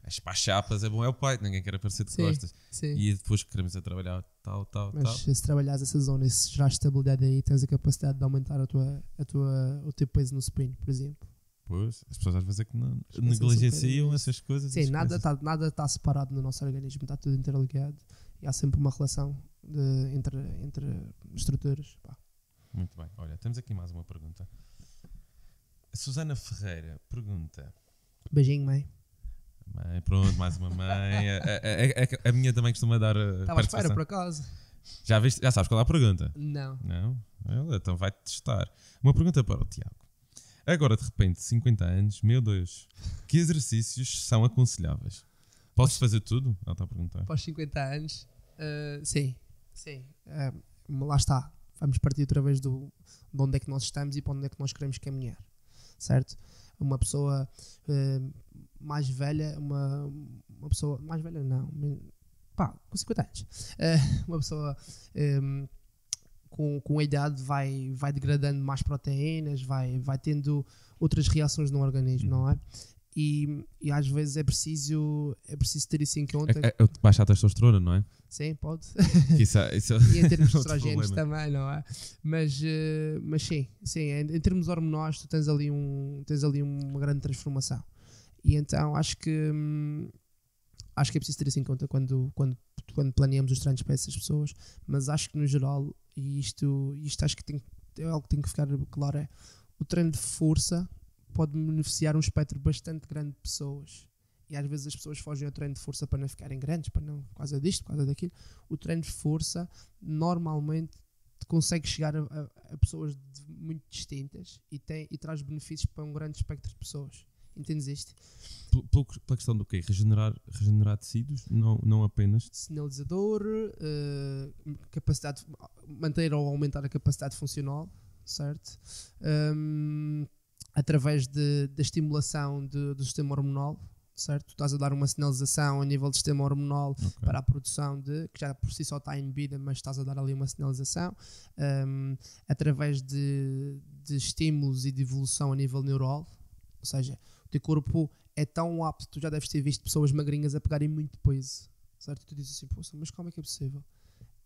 As chapas é bom, é o peito, ninguém quer aparecer de Sim. costas. sim. E depois queremos trabalhar tal. Mas se trabalhares essa zona e se gerares estabilidade aí, tens a capacidade de aumentar o teu peso no spin, por exemplo. Pois, as pessoas às vezes é que não Esquecem-se um negligenciam bocadinho essas coisas. Sim, e nada esquecem-se. está separado no nosso organismo, está tudo interligado e há sempre uma relação entre estruturas. Pá. Muito bem. Olha, temos aqui mais uma pergunta. A Susana Ferreira pergunta. Beijinho, mãe. Mãe, pronto, mais uma mãe. A minha também costuma dar Estava à espera participação. por acaso? Já viste? Já sabes qual é a pergunta? Não. Não? Ela então vai testar. Uma pergunta para o Tiago. Agora, de repente, 50 anos, meu Deus, que exercícios são aconselháveis? Posso fazer tudo? Ela está a perguntar. Após 50 anos, sim. Lá está. Vamos partir outra vez de onde é que nós estamos e para onde é que nós queremos caminhar. Certo? Uma pessoa mais velha, uma pessoa mais velha não, com 50 anos, uma pessoa com a idade vai degradando mais proteínas, vai tendo outras reações no organismo, não é? E às vezes é preciso ter isso em conta. Baixa a testosterona, não é? Sim, pode. Que isso E em termos de outro estrogénios problema. também, não é? Mas sim, em termos hormonais tu tens ali uma grande transformação. E então acho que é preciso ter isso em conta quando planeamos os treinos para essas pessoas, mas acho que no geral, e isto acho que é algo que tem que ficar claro, é o treino de força pode beneficiar um espectro bastante grande de pessoas. E às vezes as pessoas fogem ao treino de força para não ficarem grandes, por causa disto, por causa daquilo. O treino de força normalmente consegue chegar a pessoas muito distintas e traz benefícios para um grande espectro de pessoas. Entendes isto? Pela questão do quê? Regenerar tecidos? Não apenas? Sinalizador, capacidade, manter ou aumentar a capacidade funcional, certo? Através da estimulação do sistema hormonal, certo? Tu estás a dar uma sinalização a nível do sistema hormonal para a produção que já por si só está inibida, mas estás a dar ali uma sinalização. Através de estímulos e de evolução a nível neural, ou seja, o teu corpo é tão apto, tu já deves ter visto pessoas magrinhas a pegarem muito peso, certo? Tu dizes assim, poxa, mas como é que é possível?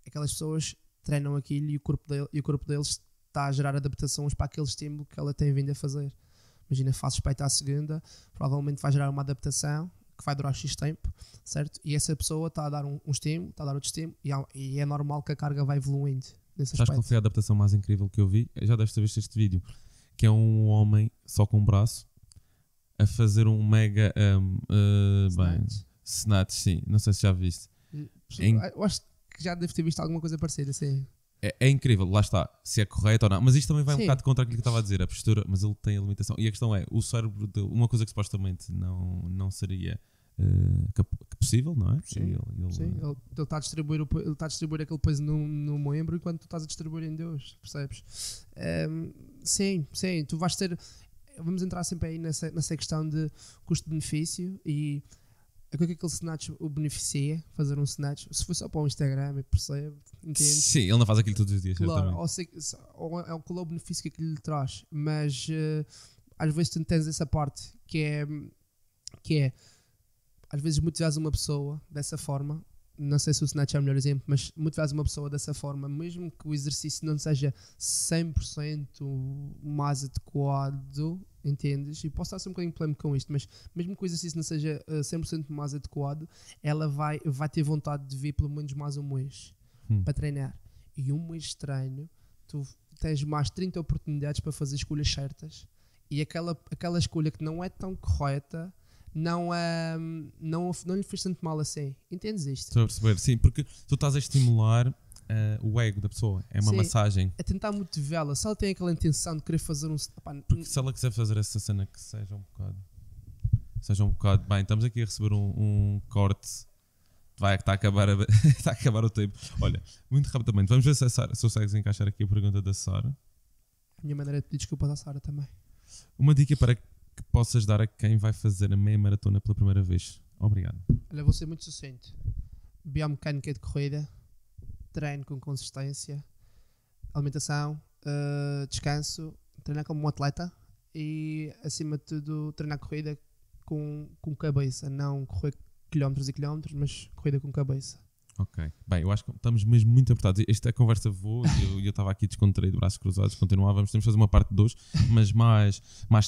Aquelas pessoas treinam aquilo e o corpo deles está a gerar adaptações para aquele estímulo que ela tem vindo a fazer. Imagina, fazes peito à segunda, provavelmente vai gerar uma adaptação que vai durar X tempo, certo? E essa pessoa está a dar um estímulo, está a dar outro estímulo e é normal que a carga vai evoluindo nesse Sabes aspecto. qual foi a adaptação mais incrível que eu vi? Já deves ter visto este vídeo. Que é um homem só com um braço a fazer um mega snatch, sim. Não sei se já viste. Eu acho que já deve ter visto alguma coisa parecida, sim. É incrível, lá está, se é correto ou não. Mas isto também vai um Sim. bocado contra aquilo que eu estava a dizer, a postura, mas ele tem a limitação. E a questão é, o cérebro, uma coisa que supostamente não seria possível, não é? Sim, Ele ele está a distribuir aquele peso no membro enquanto tu estás a distribuir em Deus, percebes? Sim, tu vais ter. Vamos entrar sempre aí nessa questão de custo-benefício e o que é que aquele snatch o beneficia, fazer um snatch. Se for só para o Instagram, eu percebo, entendes? Sim, ele não faz aquilo todos os dias. Claro, Certamente. ou qual é o benefício que aquilo lhe traz, mas às vezes tu tens essa parte que é às vezes motivares uma pessoa dessa forma, não sei se o snatch é o melhor exemplo, mas motivares uma pessoa dessa forma, mesmo que o exercício não seja 100% mais adequado, entendes? E posso estar a ser um bocadinho polémico com isto, mas mesmo que o exercício não seja 100% mais adequado, ela vai ter vontade de vir pelo menos mais um mês para treinar. E um mês de treino, tu tens mais 30 oportunidades para fazer escolhas certas e aquela escolha que não é tão correta não lhe fez tanto mal assim. Entendes isto? Estou a perceber, sim, porque tu estás a estimular o ego da pessoa. É uma Sim, massagem. a tentar motivá-la. Se ela tem aquela intenção de querer fazer um... Porque se ela quiser fazer essa cena que seja um bocado. Bem, estamos aqui a receber um corte. Está a acabar o tempo. Olha, muito rapidamente, vamos ver se consegues encaixar aqui a pergunta da Sara. A minha maneira de pedir desculpa da Sara também. Uma dica para que possas dar a quem vai fazer a meia maratona pela primeira vez. Obrigado. Olha, vou ser muito sucinto. Biomecânica de corrida, treino com consistência, alimentação, descanso, treinar como um atleta e, acima de tudo, treinar corrida com cabeça, não correr quilómetros e quilómetros, mas corrida com cabeça. Ok. Bem, eu acho que estamos mesmo muito apertados. Esta conversa voou e eu estava aqui descontraído, de braços cruzados. Continuávamos, temos de fazer uma parte 2, mas mais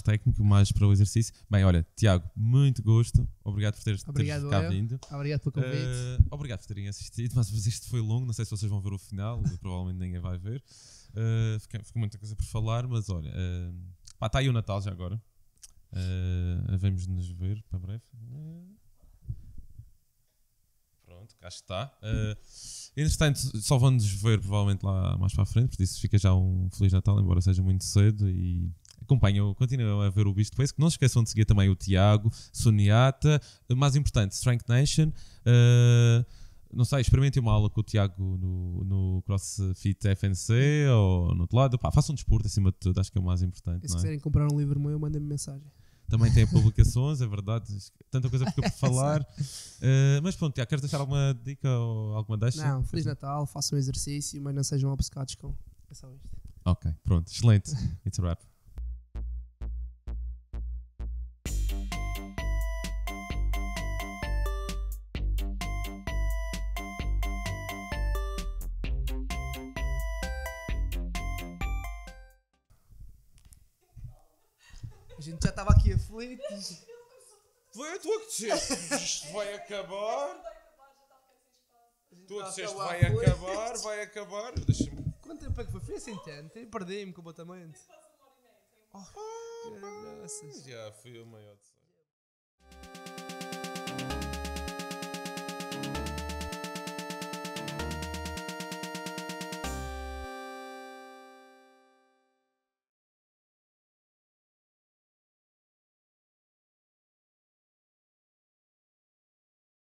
técnico, mais para o exercício. Bem, olha, Tiago, muito gosto. Obrigado por teres cá vindo. Obrigado pelo convite. Obrigado por terem assistido. Mas isto foi longo, não sei se vocês vão ver o final, provavelmente ninguém vai ver. Ficou muita coisa por falar, mas olha, está aí o Natal já agora. Vamos nos ver para breve. Pronto, cá está. Entretanto, só vamos nos ver provavelmente lá mais para a frente, por isso fica já um Feliz Natal, embora seja muito cedo. E continuem a ver o Beast Place. Não se esqueçam de seguir também o Tiago, Soniata, mais importante, Strength Nation. Não sei, experimentem uma aula com o Tiago no CrossFit FNC ou no outro lado. Façam um desporto acima de tudo, acho que é o mais importante. E se quiserem comprar um livro meu, mandem-me mensagem. Também tem publicações, é verdade. Tanta coisa fica por falar. Mas pronto, Tiago, queres deixar alguma dica ou alguma deixa? Não, Feliz Natal, façam exercício, mas não sejam obcecados com. É só isto. Ok, pronto, excelente. It's a wrap. A gente já estava aqui aflitos. Foi tu que disseste, isto vai acabar. Tu que disseste, vai acabar. Deixa-me. Quanto tempo é que foi? Foi assim tanto? Eu perdi-me completamente. Oh, graças. Já fui o maior.